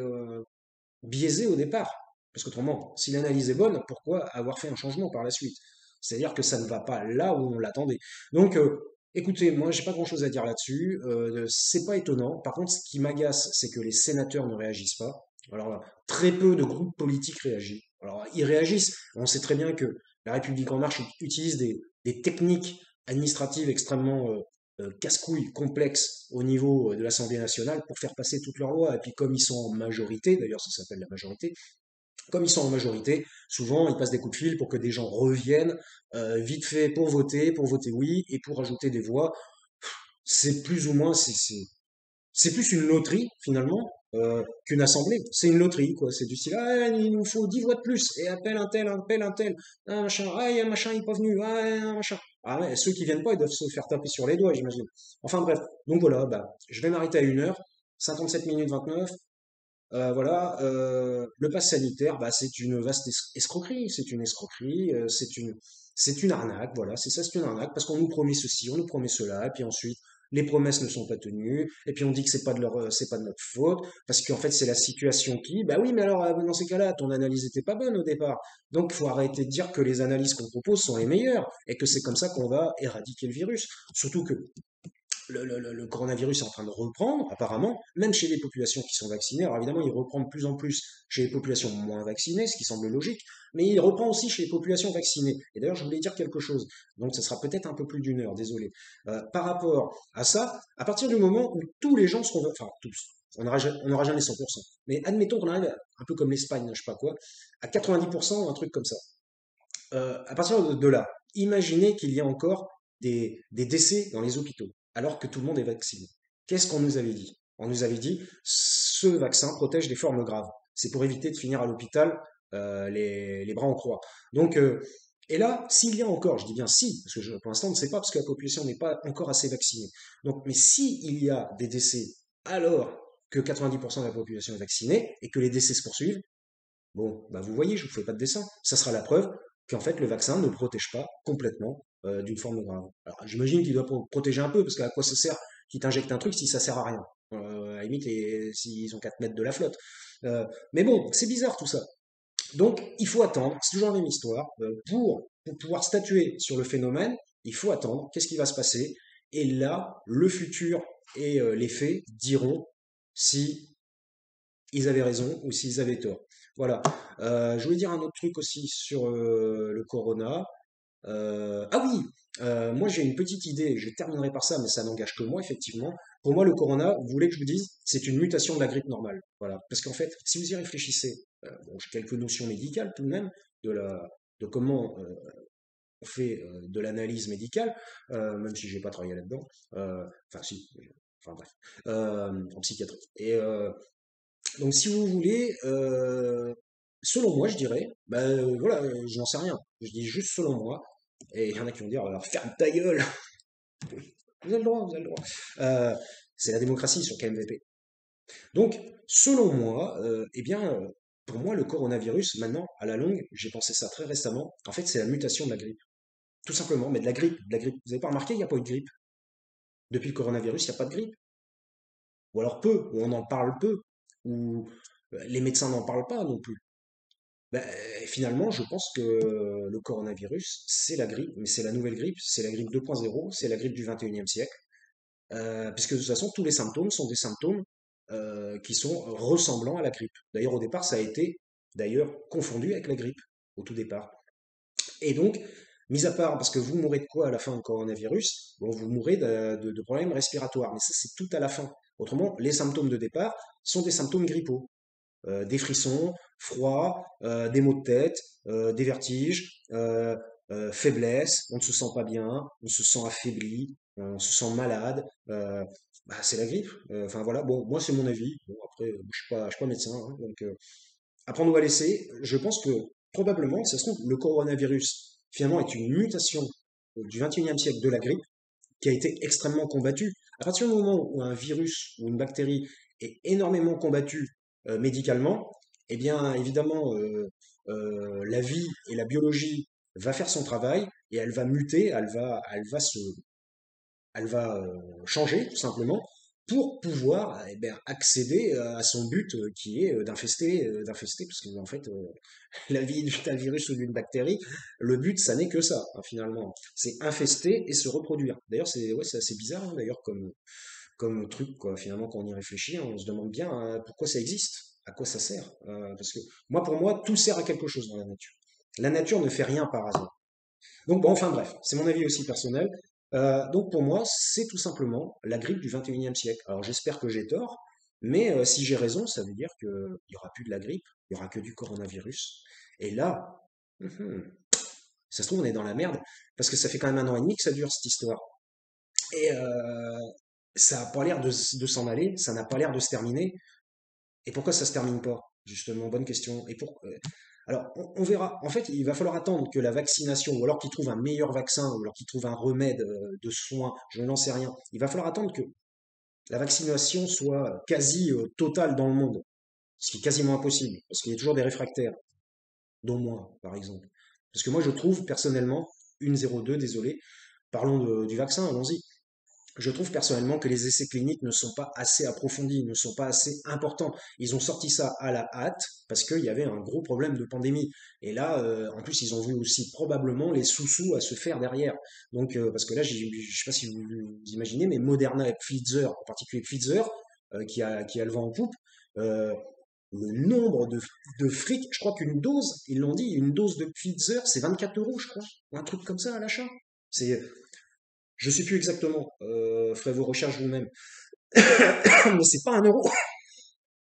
biaisée au départ. Parce qu'autrement, si l'analyse est bonne, pourquoi avoir fait un changement par la suite? C'est-à-dire que ça ne va pas là où on l'attendait. Donc, écoutez, moi, j'ai pas grand-chose à dire là-dessus. C'est pas étonnant. Par contre, ce qui m'agace, c'est que les sénateurs ne réagissent pas. Alors, très peu de groupes politiques réagissent. Alors, ils réagissent. On sait très bien que la République en marche utilise des techniques administratives extrêmement casse-couilles, complexes au niveau de l'Assemblée nationale pour faire passer toutes leurs lois. Et puis, comme ils sont en majorité, d'ailleurs, ça s'appelle la majorité, comme ils sont en majorité, souvent ils passent des coups de fil pour que des gens reviennent vite fait pour voter oui et pour ajouter des voix. C'est plus ou moins, c'est plus une loterie finalement qu'une assemblée. C'est une loterie quoi. C'est du style ah, il nous faut 10 voix de plus et appelle un tel, un machin, ah il y a un machin il est pas venu, ah un machin. Ah ouais, ceux qui viennent pas ils doivent se faire taper sur les doigts j'imagine. Enfin bref, donc voilà, bah, je vais m'arrêter à 1 heure, 57 minutes 29. Voilà, le pass sanitaire, bah, c'est une vaste escroquerie, c'est une escroquerie, c'est une arnaque, voilà, c'est ça, c'est une arnaque, parce qu'on nous promet ceci, on nous promet cela, et puis ensuite, les promesses ne sont pas tenues, et puis on dit que c'est pas de notre faute, parce qu'en fait, c'est la situation qui, bah oui, mais alors, dans ces cas-là, ton analyse n'était pas bonne au départ. Donc, il faut arrêter de dire que les analyses qu'on propose sont les meilleures, et que c'est comme ça qu'on va éradiquer le virus. Surtout que le coronavirus est en train de reprendre, apparemment, même chez les populations qui sont vaccinées. Alors évidemment, il reprend de plus en plus chez les populations moins vaccinées, ce qui semble logique, mais il reprend aussi chez les populations vaccinées. Et d'ailleurs, je voulais dire quelque chose, donc ça sera peut-être un peu plus d'1 heure, désolé. Par rapport à ça, à partir du moment où tous les gens seront, enfin tous, on n'aura jamais 100%, mais admettons qu'on arrive, un peu comme l'Espagne, je sais pas quoi, à 90%, un truc comme ça. À partir de là, imaginez qu'il y a encore des décès dans les hôpitaux, alors que tout le monde est vacciné. Qu'est-ce qu'on nous avait dit? On nous avait dit, ce vaccin protège des formes graves. C'est pour éviter de finir à l'hôpital les bras en croix. Donc, et là, s'il y a encore, je dis bien si, parce que pour l'instant on ne sait pas, parce que la population n'est pas encore assez vaccinée. Donc, mais s'il y a des décès alors que 90% de la population est vaccinée et que les décès se poursuivent, bon, bah vous voyez, je ne vous fais pas de dessin. Ça sera la preuve qu'en fait le vaccin ne protège pas complètement d'une forme grave. Alors j'imagine qu'il doit protéger un peu, parce qu'à quoi ça sert qu'il t'injecte un truc si ça sert à rien? À la limite, s'ils ont 4 mètres de la flotte. Mais bon, c'est bizarre tout ça. Donc il faut attendre, c'est toujours la même histoire, pour pour pouvoir statuer sur le phénomène, il faut attendre. Qu'est-ce qui va se passer? Et là, le futur et les faits diront si ils avaient raison ou s'ils avaient tort. Voilà. Je voulais dire un autre truc aussi sur le corona. Ah oui, moi j'ai une petite idée, je terminerai par ça, mais ça n'engage que moi, effectivement. Pour moi, le corona, vous voulez que je vous dise, c'est une mutation de la grippe normale. Voilà. Parce qu'en fait, si vous y réfléchissez, bon, j'ai quelques notions médicales tout de même, de de comment on fait de l'analyse médicale, même si je n'ai pas travaillé là-dedans. Enfin, si, enfin bref, en psychiatrie. Et donc, si vous voulez, selon moi, je dirais, voilà, je n'en sais rien. Je dis juste selon moi. Et il y en a qui vont dire, alors ferme ta gueule. Vous avez le droit, vous avez le droit. Euh, c'est la démocratie sur KMVP. Donc, selon moi, eh bien, pour moi, le coronavirus, maintenant, à la longue, j'ai pensé ça très récemment. En fait, c'est la mutation de la grippe. Tout simplement, mais de la grippe, de la grippe. Vous n'avez pas remarqué, il n'y a pas eu de grippe. Depuis le coronavirus, il n'y a pas de grippe. Ou alors peu, ou on en parle peu, ou les médecins n'en parlent pas non plus. Ben, finalement, je pense que le coronavirus, c'est la grippe, mais c'est la nouvelle grippe, c'est la grippe 2.0, c'est la grippe du 21e siècle, puisque de toute façon, tous les symptômes sont des symptômes qui sont ressemblants à la grippe. D'ailleurs, au départ, ça a été d'ailleurs confondu avec la grippe, au tout départ. Et donc, mis à part, parce que vous mourrez de quoi à la fin du coronavirus? Bon, vous mourrez de problèmes respiratoires, mais ça, c'est tout à la fin. Autrement, les symptômes de départ sont des symptômes grippaux. Des frissons, froid, des maux de tête, des vertiges, faiblesse, on ne se sent pas bien, on se sent affaibli, on se sent malade. C'est la grippe. Enfin voilà, bon, moi c'est mon avis. Bon, après, je suis pas médecin, hein, donc après on nous va laisser. Je pense que probablement, ça se trouve, le coronavirus finalement est une mutation du 21e siècle de la grippe qui a été extrêmement combattue. À partir du moment où un virus ou une bactérie est énormément combattue médicalement, eh bien évidemment la vie et la biologie va faire son travail et elle va muter, elle va changer tout simplement pour pouvoir accéder à son but qui est d'infester, parce que en fait la vie d'un virus ou d'une bactérie, le but ça n'est que ça hein, finalement, c'est infester et se reproduire. D'ailleurs c'est assez bizarre hein, d'ailleurs comme truc quoi. Finalement quand on y réfléchit, on se demande bien pourquoi ça existe, à quoi ça sert, parce que moi pour moi tout sert à quelque chose dans la nature. La nature ne fait rien par hasard. Donc bon, enfin bref, c'est mon avis aussi personnel. Donc pour moi, c'est tout simplement la grippe du 21e siècle. Alors j'espère que j'ai tort, mais si j'ai raison, ça veut dire qu'il n'y aura plus de la grippe, il n'y aura que du coronavirus. Et là, hum, ça se trouve, on est dans la merde, parce que ça fait quand même 1 an et demi que ça dure cette histoire. Et ça n'a pas l'air de s'en aller, ça n'a pas l'air de se terminer. Et pourquoi ça se termine pas? Justement, bonne question. Alors, on verra. En fait, il va falloir attendre que la vaccination, ou alors qu'ils trouvent un meilleur vaccin, ou alors qu'ils trouvent un remède de soins, je n'en sais rien. Il va falloir attendre que la vaccination soit quasi totale dans le monde, ce qui est quasiment impossible, parce qu'il y a toujours des réfractaires, dont moi, par exemple. Parce que moi, je trouve personnellement, 1,02, désolé, parlons du vaccin, allons-y. Je trouve personnellement que les essais cliniques ne sont pas assez approfondis, ne sont pas assez importants. Ils ont sorti ça à la hâte parce qu'il y avait un gros problème de pandémie. Et là, en plus, ils ont vu aussi probablement les sous-sous à se faire derrière. Donc, parce que là, je ne sais pas si vous imaginez, mais Moderna et Pfizer, en particulier Pfizer, qui a le vent en poupe, euh, le nombre de fric, je crois qu'une dose, ils l'ont dit, une dose de Pfizer, c'est 24 euros, je crois, ou un truc comme ça à l'achat. C'est je sais plus exactement, ferez vos recherches vous-même. Mais c'est pas 1 euro.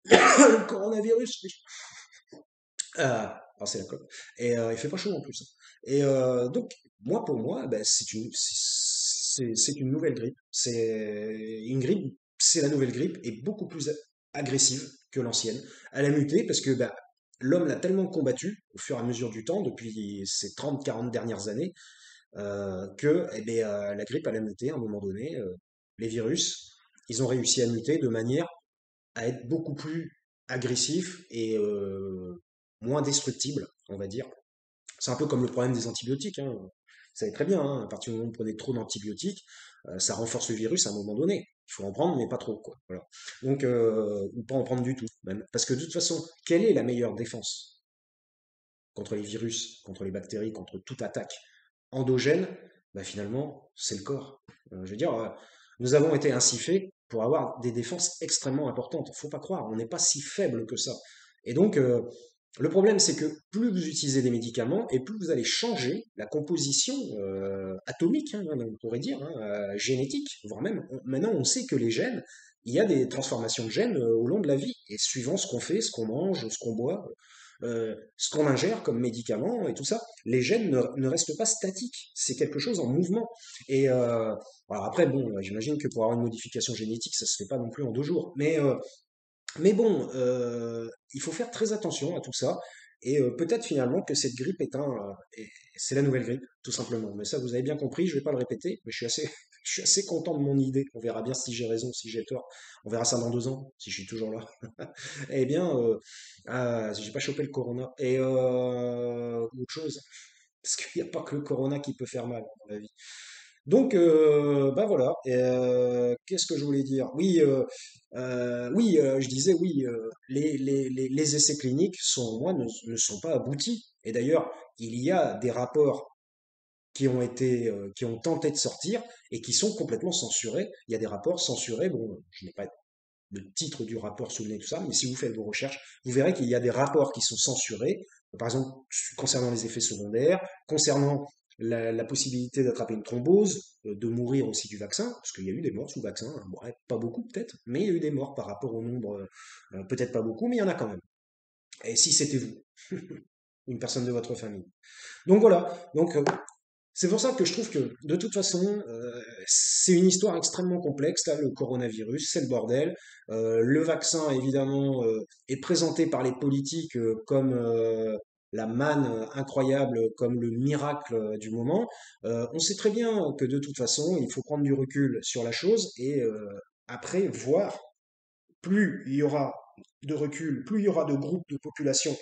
Le coronavirus. C'est la coque. Et il fait pas chaud en plus, hein. Et donc, moi, pour moi, ben, c'est une nouvelle grippe. C'est une grippe, c'est la nouvelle grippe et beaucoup plus agressive que l'ancienne. Elle a muté parce que ben, l'homme l'a tellement combattu au fur et à mesure du temps, depuis ces 30-40 dernières années, la grippe, elle a muté à un moment donné. Les virus, ils ont réussi à muter de manière à être beaucoup plus agressifs et moins destructibles, on va dire. C'est un peu comme le problème des antibiotiques, hein. Vous savez très bien, hein, à partir du moment où vous prenez trop d'antibiotiques, ça renforce le virus à un moment donné. Il faut en prendre, mais pas trop, quoi. Voilà. Donc, ou pas en prendre du tout, même. Parce que de toute façon, quelle est la meilleure défense? contre les virus, contre les bactéries, contre toute attaque endogène, bah finalement, c'est le corps. Je veux dire, nous avons été ainsi faits pour avoir des défenses extrêmement importantes. Faut pas croire, on n'est pas si faible que ça. Et donc, le problème, c'est que plus vous utilisez des médicaments et plus vous allez changer la composition atomique, hein, on pourrait dire, hein, génétique, voire même, maintenant on sait que les gènes, il y a des transformations de gènes au long de la vie, et suivant ce qu'on fait, ce qu'on mange, ce qu'on boit, ce qu'on ingère comme médicaments et tout ça, les gènes ne restent pas statiques, c'est quelque chose en mouvement. Et alors après, bon, j'imagine que pour avoir une modification génétique, ça se fait pas non plus en 2 jours, mais bon, il faut faire très attention à tout ça. Et peut-être finalement que cette grippe c'est la nouvelle grippe, tout simplement. Mais ça, vous avez bien compris, je vais pas le répéter, mais je suis assez content de mon idée. On verra bien si j'ai raison, si j'ai tort. On verra ça dans 2 ans, si je suis toujours là. Eh bien, si j'ai pas chopé le corona. Et autre chose, parce qu'il n'y a pas que le corona qui peut faire mal, dans la vie. Donc, bah voilà. Et, qu'est-ce que je voulais dire? Oui, je disais oui. Les essais cliniques, selon moi, ne sont pas aboutis. Et d'ailleurs, il y a des rapports qui ont tenté de sortir et qui sont complètement censurés. Il y a des rapports censurés. Bon, je n'ai pas le titre du rapport sous le nez, tout ça, mais si vous faites vos recherches, vous verrez qu'il y a des rapports qui sont censurés, par exemple concernant les effets secondaires, concernant la possibilité d'attraper une thrombose, de mourir aussi du vaccin, parce qu'il y a eu des morts sous vaccin, hein. Bon, ouais, pas beaucoup peut-être, mais il y a eu des morts par rapport au nombre, peut-être pas beaucoup, mais il y en a quand même. Et si c'était vous, une personne de votre famille. Donc voilà, donc c'est pour ça que je trouve que, de toute façon, c'est une histoire extrêmement complexe, là, le coronavirus, c'est le bordel. Le vaccin, évidemment, est présenté par les politiques comme la manne incroyable, comme le miracle du moment. On sait très bien que, de toute façon, il faut prendre du recul sur la chose et après voir, plus il y aura de recul, plus il y aura de groupes de population,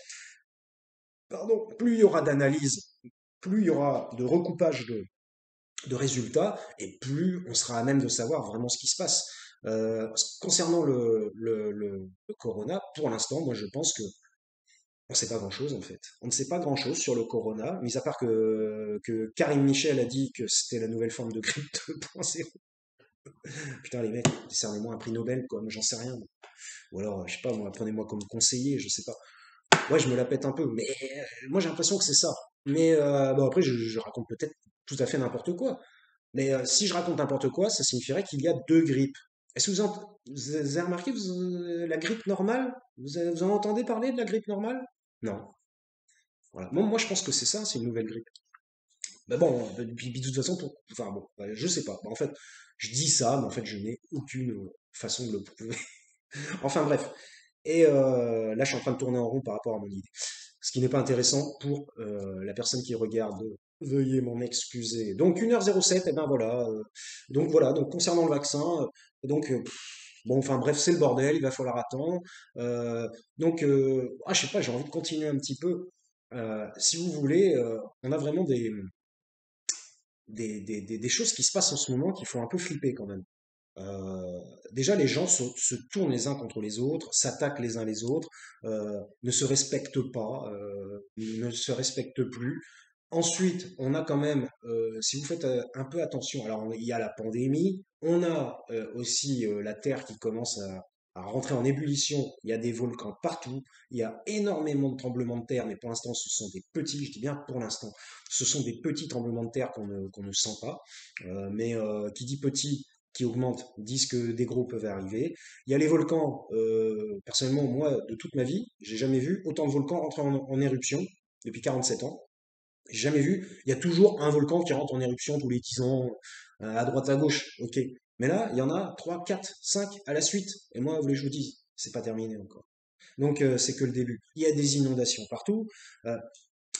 pardon, plus il y aura d'analyses, plus il y aura de recoupage de résultats, et plus on sera à même de savoir vraiment ce qui se passe. Concernant le corona, pour l'instant, moi je pense que on ne sait pas grand-chose en fait. On ne sait pas grand-chose sur le corona, mis à part que Karim Michel a dit que c'était la nouvelle forme de grippe 2.0. Putain les mecs, décernez-moi un prix Nobel, quoi, mais j'en sais rien. Ou alors, je sais pas, moi, prenez-moi comme conseiller, je sais pas. Ouais, je me la pète un peu, mais moi j'ai l'impression que c'est ça. Mais bon, après, je raconte peut-être tout à fait n'importe quoi. Mais si je raconte n'importe quoi, ça signifierait qu'il y a 2 grippes. Est-ce que vous avez remarqué la grippe normale? Vous en entendez parler de la grippe normale? Non. Voilà. Moi, je pense que c'est ça, c'est une nouvelle grippe. Mais bon, de toute façon, enfin bon, je sais pas. En fait, je dis ça, mais en fait, je n'ai aucune façon de le prouver. Enfin bref. Et là, je suis en train de tourner en rond par rapport à mon idée. Ce qui n'est pas intéressant pour la personne qui regarde. Veuillez m'en excuser. Donc 1h07, et ben voilà. Donc voilà, donc concernant le vaccin, bon, enfin bref, c'est le bordel, il va falloir attendre. Donc, je sais pas, j'ai envie de continuer un petit peu. Si vous voulez, on a vraiment des choses qui se passent en ce moment qui font un peu flipper quand même. Déjà, les gens se tournent les uns contre les autres, s'attaquent les uns les autres, ne se respectent pas, ne se respectent plus. Ensuite, on a quand même, si vous faites un peu attention, alors il y a la pandémie, on a aussi la Terre qui commence à rentrer en ébullition, il y a des volcans partout, il y a énormément de tremblements de terre, mais pour l'instant ce sont des petits, je dis bien pour l'instant, ce sont des petits tremblements de terre qu'on ne sent pas, mais qui dit petit, qui augmentent, disent que des gros peuvent arriver. Il y a les volcans, personnellement, moi, de toute ma vie, j'ai jamais vu autant de volcans rentrer en éruption depuis 47 ans. J'ai jamais vu. Il y a toujours un volcan qui rentre en éruption tous les 10 ans, à droite à gauche, ok. Mais là, il y en a 3, 4, 5 à la suite. Et moi, vous voulez que je vous dise, c'est pas terminé encore. Donc, c'est que le début. Il y a des inondations partout. Euh,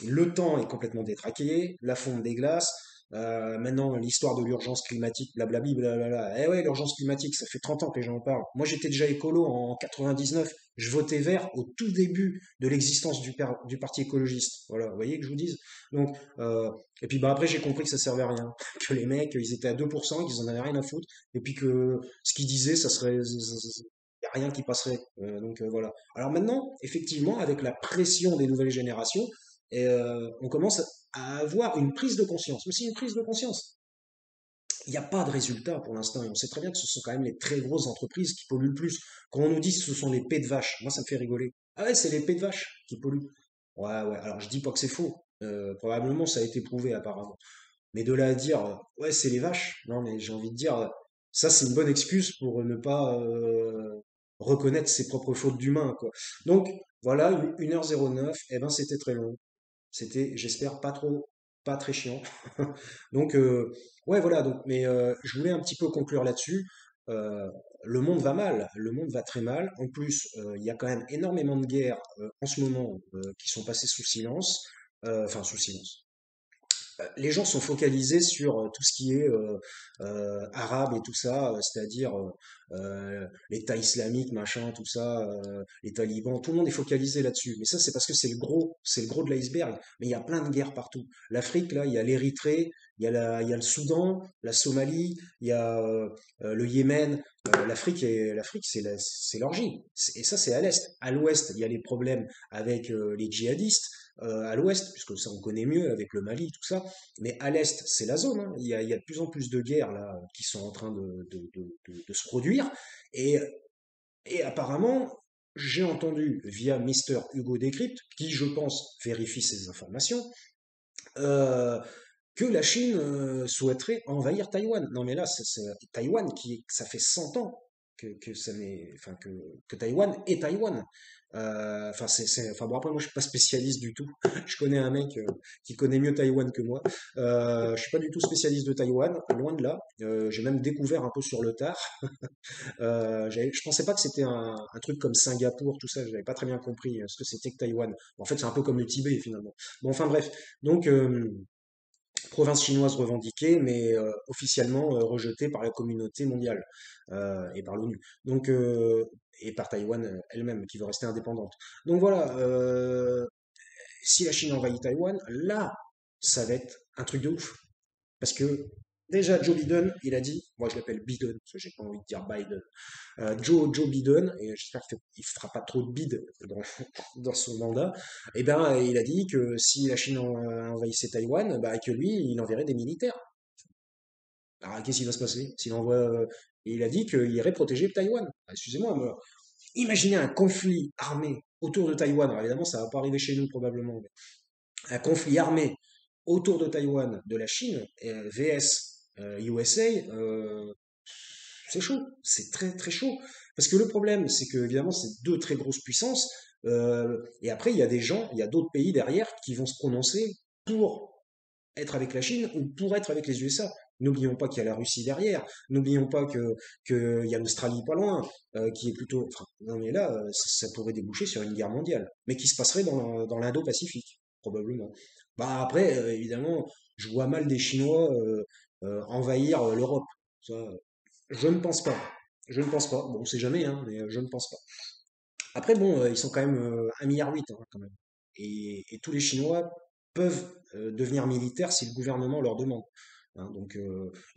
le temps est complètement détraqué, la fonte des glaces. Maintenant, l'histoire de l'urgence climatique, blablabli, blablabla. Eh ouais, l'urgence climatique, ça fait 30 ans que les gens en parlent. Moi, j'étais déjà écolo en 99. Je votais vert au tout début de l'existence du parti écologiste. Voilà, vous voyez que je vous dise. Donc, et puis bah après, j'ai compris que ça servait à rien. Que les mecs, ils étaient à 2%, qu'ils en avaient rien à foutre. Et puis que ce qu'ils disaient, ça serait. Il n'y a rien qui passerait. Donc voilà. Alors maintenant, effectivement, avec la pression des nouvelles générations, Et on commence à avoir une prise de conscience. Mais c'est une prise de conscience. Il n'y a pas de résultat pour l'instant. Et on sait très bien que ce sont quand même les très grosses entreprises qui polluent le plus. Quand on nous dit que ce sont les pets de vache, moi ça me fait rigoler. Ah ouais, c'est les pets de vache qui polluent. Ouais, ouais. Alors je dis pas que c'est faux. Probablement ça a été prouvé apparemment. Mais de là à dire, ouais, c'est les vaches. Non, mais j'ai envie de dire, ça c'est une bonne excuse pour ne pas reconnaître ses propres fautes d'humain, quoi. Donc voilà, 1h09, eh ben c'était très long. C'était, j'espère, pas trop, pas très chiant. Donc, ouais, voilà. Donc, mais je voulais un petit peu conclure là-dessus. Euh, le monde va mal, le monde va très mal. En plus, il y a quand même énormément de guerres en ce moment qui sont passées sous silence, enfin sous silence. Les gens sont focalisés sur tout ce qui est arabe et tout ça, c'est-à-dire l'État islamique, machin, tout ça, les talibans, tout le monde est focalisé là-dessus. Mais ça, c'est parce que c'est le gros de l'iceberg. Mais il y a plein de guerres partout. L'Afrique, là, il y a l'Érythrée, il y a le Soudan, la Somalie, il y a le Yémen. L'Afrique, c'est l'orgie. Et ça, c'est à l'est. À l'ouest, il y a les problèmes avec les djihadistes. À l'ouest, puisque ça on connaît mieux avec le Mali, tout ça. Mais à l'Est, c'est la zone, hein. Il y a de plus en plus de guerres là, qui sont en train de se produire. Et, et apparemment, j'ai entendu via Mister Hugo Décrypte, qui je pense vérifie ces informations, euh, que la Chine souhaiterait envahir Taïwan. Non mais là, Taïwan ça fait 100 ans enfin, que Taïwan est Taïwan. Enfin, enfin bon, après moi je suis pas spécialiste du tout. Je connais un mec qui connaît mieux Taïwan que moi. Je suis pas du tout spécialiste de Taïwan, loin de là. J'ai même découvert un peu sur le tard. Je pensais pas que c'était un truc comme Singapour, tout ça. J'avais pas très bien compris ce que c'était que Taïwan. En fait, c'est un peu comme le Tibet finalement. Bon, enfin bref. Donc province chinoise revendiquée, mais officiellement rejetée par la communauté mondiale et par l'ONU. Donc, et par Taïwan elle-même, qui veut rester indépendante. Donc voilà, si la Chine envahit Taïwan, là, ça va être un truc de ouf. Parce que déjà, Joe Biden, il a dit, moi je l'appelle Biden, parce que j'ai pas envie de dire Biden, Joe Biden, et j'espère qu'il ne fera pas trop de bide dans son mandat, et ben, il a dit que si la Chine envahissait Taïwan, bah, que lui, il enverrait des militaires. Alors, qu'est-ce qui va se passer s'il envoie. Il a dit qu'il irait protéger Taïwan. Ah, excusez-moi, mais imaginez un conflit armé autour de Taïwan. Alors, évidemment, ça va pas arriver chez nous probablement, mais un conflit armé autour de Taïwan de la Chine, VS USA, c'est chaud, c'est très très chaud. Parce que le problème, c'est que évidemment, c'est deux très grosses puissances, et après, il y a des gens, il y a d'autres pays derrière qui vont se prononcer pour être avec la Chine ou pour être avec les USA. N'oublions pas qu'il y a la Russie derrière. N'oublions pas qu'il y a l'Australie pas loin, qui est plutôt. Enfin, non mais là, ça pourrait déboucher sur une guerre mondiale, mais qui se passerait dans l'Indo-Pacifique, probablement. Bah après, évidemment, je vois mal des Chinois envahir l'Europe. Ça, je ne pense pas. Je ne pense pas. Bon, on sait jamais, hein, mais je ne pense pas. Après, bon, ils sont quand même 1,8 milliard, hein, quand même. Et tous les Chinois peuvent devenir militaires si le gouvernement leur demande. Hein. Donc,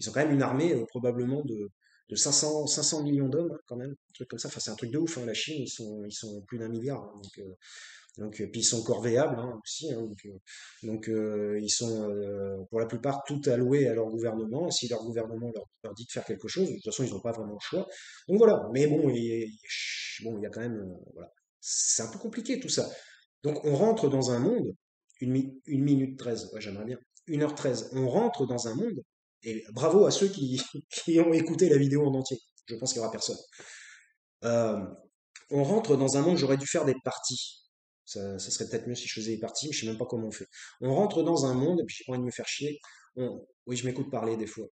ils ont quand même une armée probablement de 500 millions d'hommes, hein, quand même. Un truc comme ça. Enfin, c'est un truc de ouf, hein. La Chine, ils sont plus d'1 milliard, hein. Donc, puis ils sont corvéables, hein, aussi, hein. Donc, ils sont pour la plupart tout alloués à leur gouvernement. Si leur gouvernement leur dit de faire quelque chose, de toute façon, ils n'ont pas vraiment le choix. Donc voilà. Mais bon, bon, il y a quand même, voilà. C'est un peu compliqué tout ça. Donc on rentre dans un monde, 1 minute 13, ouais, j'aimerais bien, 1h13, on rentre dans un monde, et bravo à ceux qui ont écouté la vidéo en entier. Je pense qu'il n'y aura personne. Euh, on rentre dans un monde, j'aurais dû faire des parties. Ça serait peut-être mieux si je faisais des parties, mais je sais même pas comment on fait. On rentre dans un monde, et puis j'ai pas envie de me faire chier. Oui, je m'écoute parler des fois.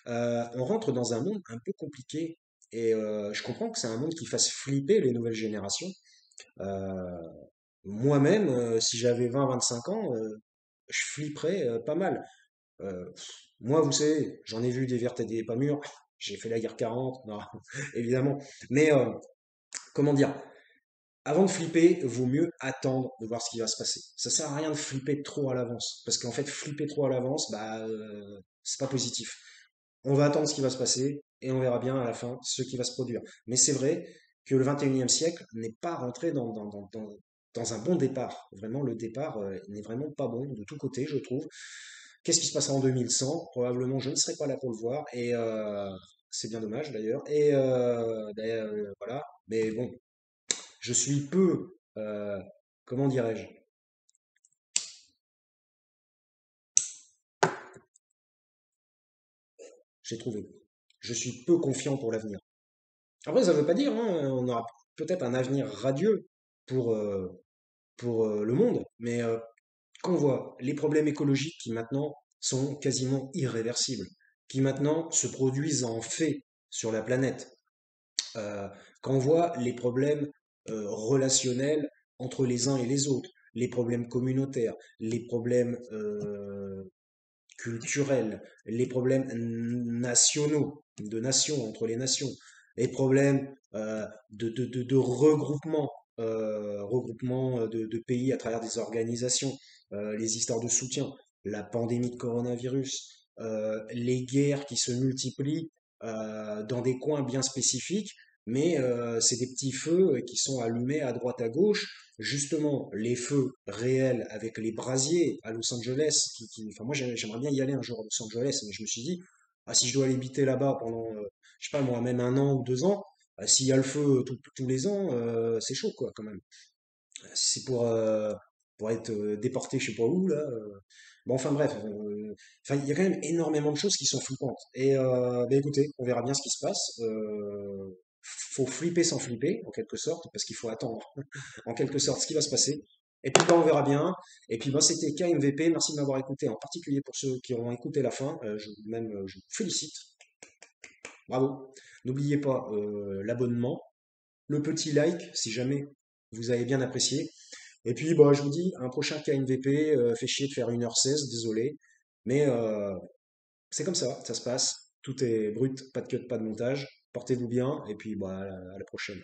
On rentre dans un monde un peu compliqué, et je comprends que c'est un monde qui fasse flipper les nouvelles générations. Euh, Moi-même, si j'avais 20, 25 ans, je flipperais pas mal. Moi, vous savez, j'en ai vu des vertes et des pas mûres. J'ai fait la guerre 40, non, évidemment. Mais comment dire? Avant de flipper, vaut mieux attendre de voir ce qui va se passer. Ça sert à rien de flipper trop à l'avance, parce qu'en fait, flipper trop à l'avance, bah, c'est pas positif. On va attendre ce qui va se passer et on verra bien à la fin ce qui va se produire. Mais c'est vrai que le 21e siècle n'est pas rentré dans un bon départ. Vraiment, le départ n'est vraiment pas bon de tous côtés, je trouve. Qu'est-ce qui se passera en 2100? Probablement, je ne serai pas là pour le voir, et c'est bien dommage d'ailleurs. Et voilà. Mais bon, je suis peu, comment dirais-je? J'ai trouvé. Je suis peu confiant pour l'avenir. Après, ça ne veut pas dire, hein, on aura peut-être un avenir radieux pour, le monde, mais qu'on voit les problèmes écologiques qui maintenant sont quasiment irréversibles, qui maintenant se produisent en fait sur la planète, euh, quand on voit les problèmes relationnels entre les uns et les autres, les problèmes communautaires, les problèmes culturels, les problèmes nationaux, de nations, entre les nations, les problèmes de regroupement, regroupement de pays à travers des organisations, les histoires de soutien, la pandémie de coronavirus, les guerres qui se multiplient dans des coins bien spécifiques, mais c'est des petits feux qui sont allumés à droite à gauche. Justement, les feux réels avec les brasiers à Los Angeles, enfin moi j'aimerais bien y aller un jour à Los Angeles, mais je me suis dit, ah, si je dois aller habiter là-bas pendant, je sais pas moi, même un an ou 2 ans, s'il y a le feu tous les ans, c'est chaud quoi quand même. Si c'est pour être déporté je sais pas où là. Bon enfin bref, enfin il y a quand même énormément de choses qui sont flippantes. Et bah, écoutez, on verra bien ce qui se passe. Faut flipper sans flipper en quelque sorte, parce qu'il faut attendre en quelque sorte ce qui va se passer. Et puis bah, on verra bien. Et puis bah, c'était KMVP, merci de m'avoir écouté, en particulier pour ceux qui ont écouté la fin. Je vous félicite, bravo. N'oubliez pas l'abonnement, le petit like si jamais vous avez bien apprécié. Et puis bah, je vous dis, un prochain KMVP, fait chier de faire 1h16, désolé. Mais c'est comme ça se passe. Tout est brut, pas de cut, pas de montage. Portez-vous bien, et puis bah, à la prochaine.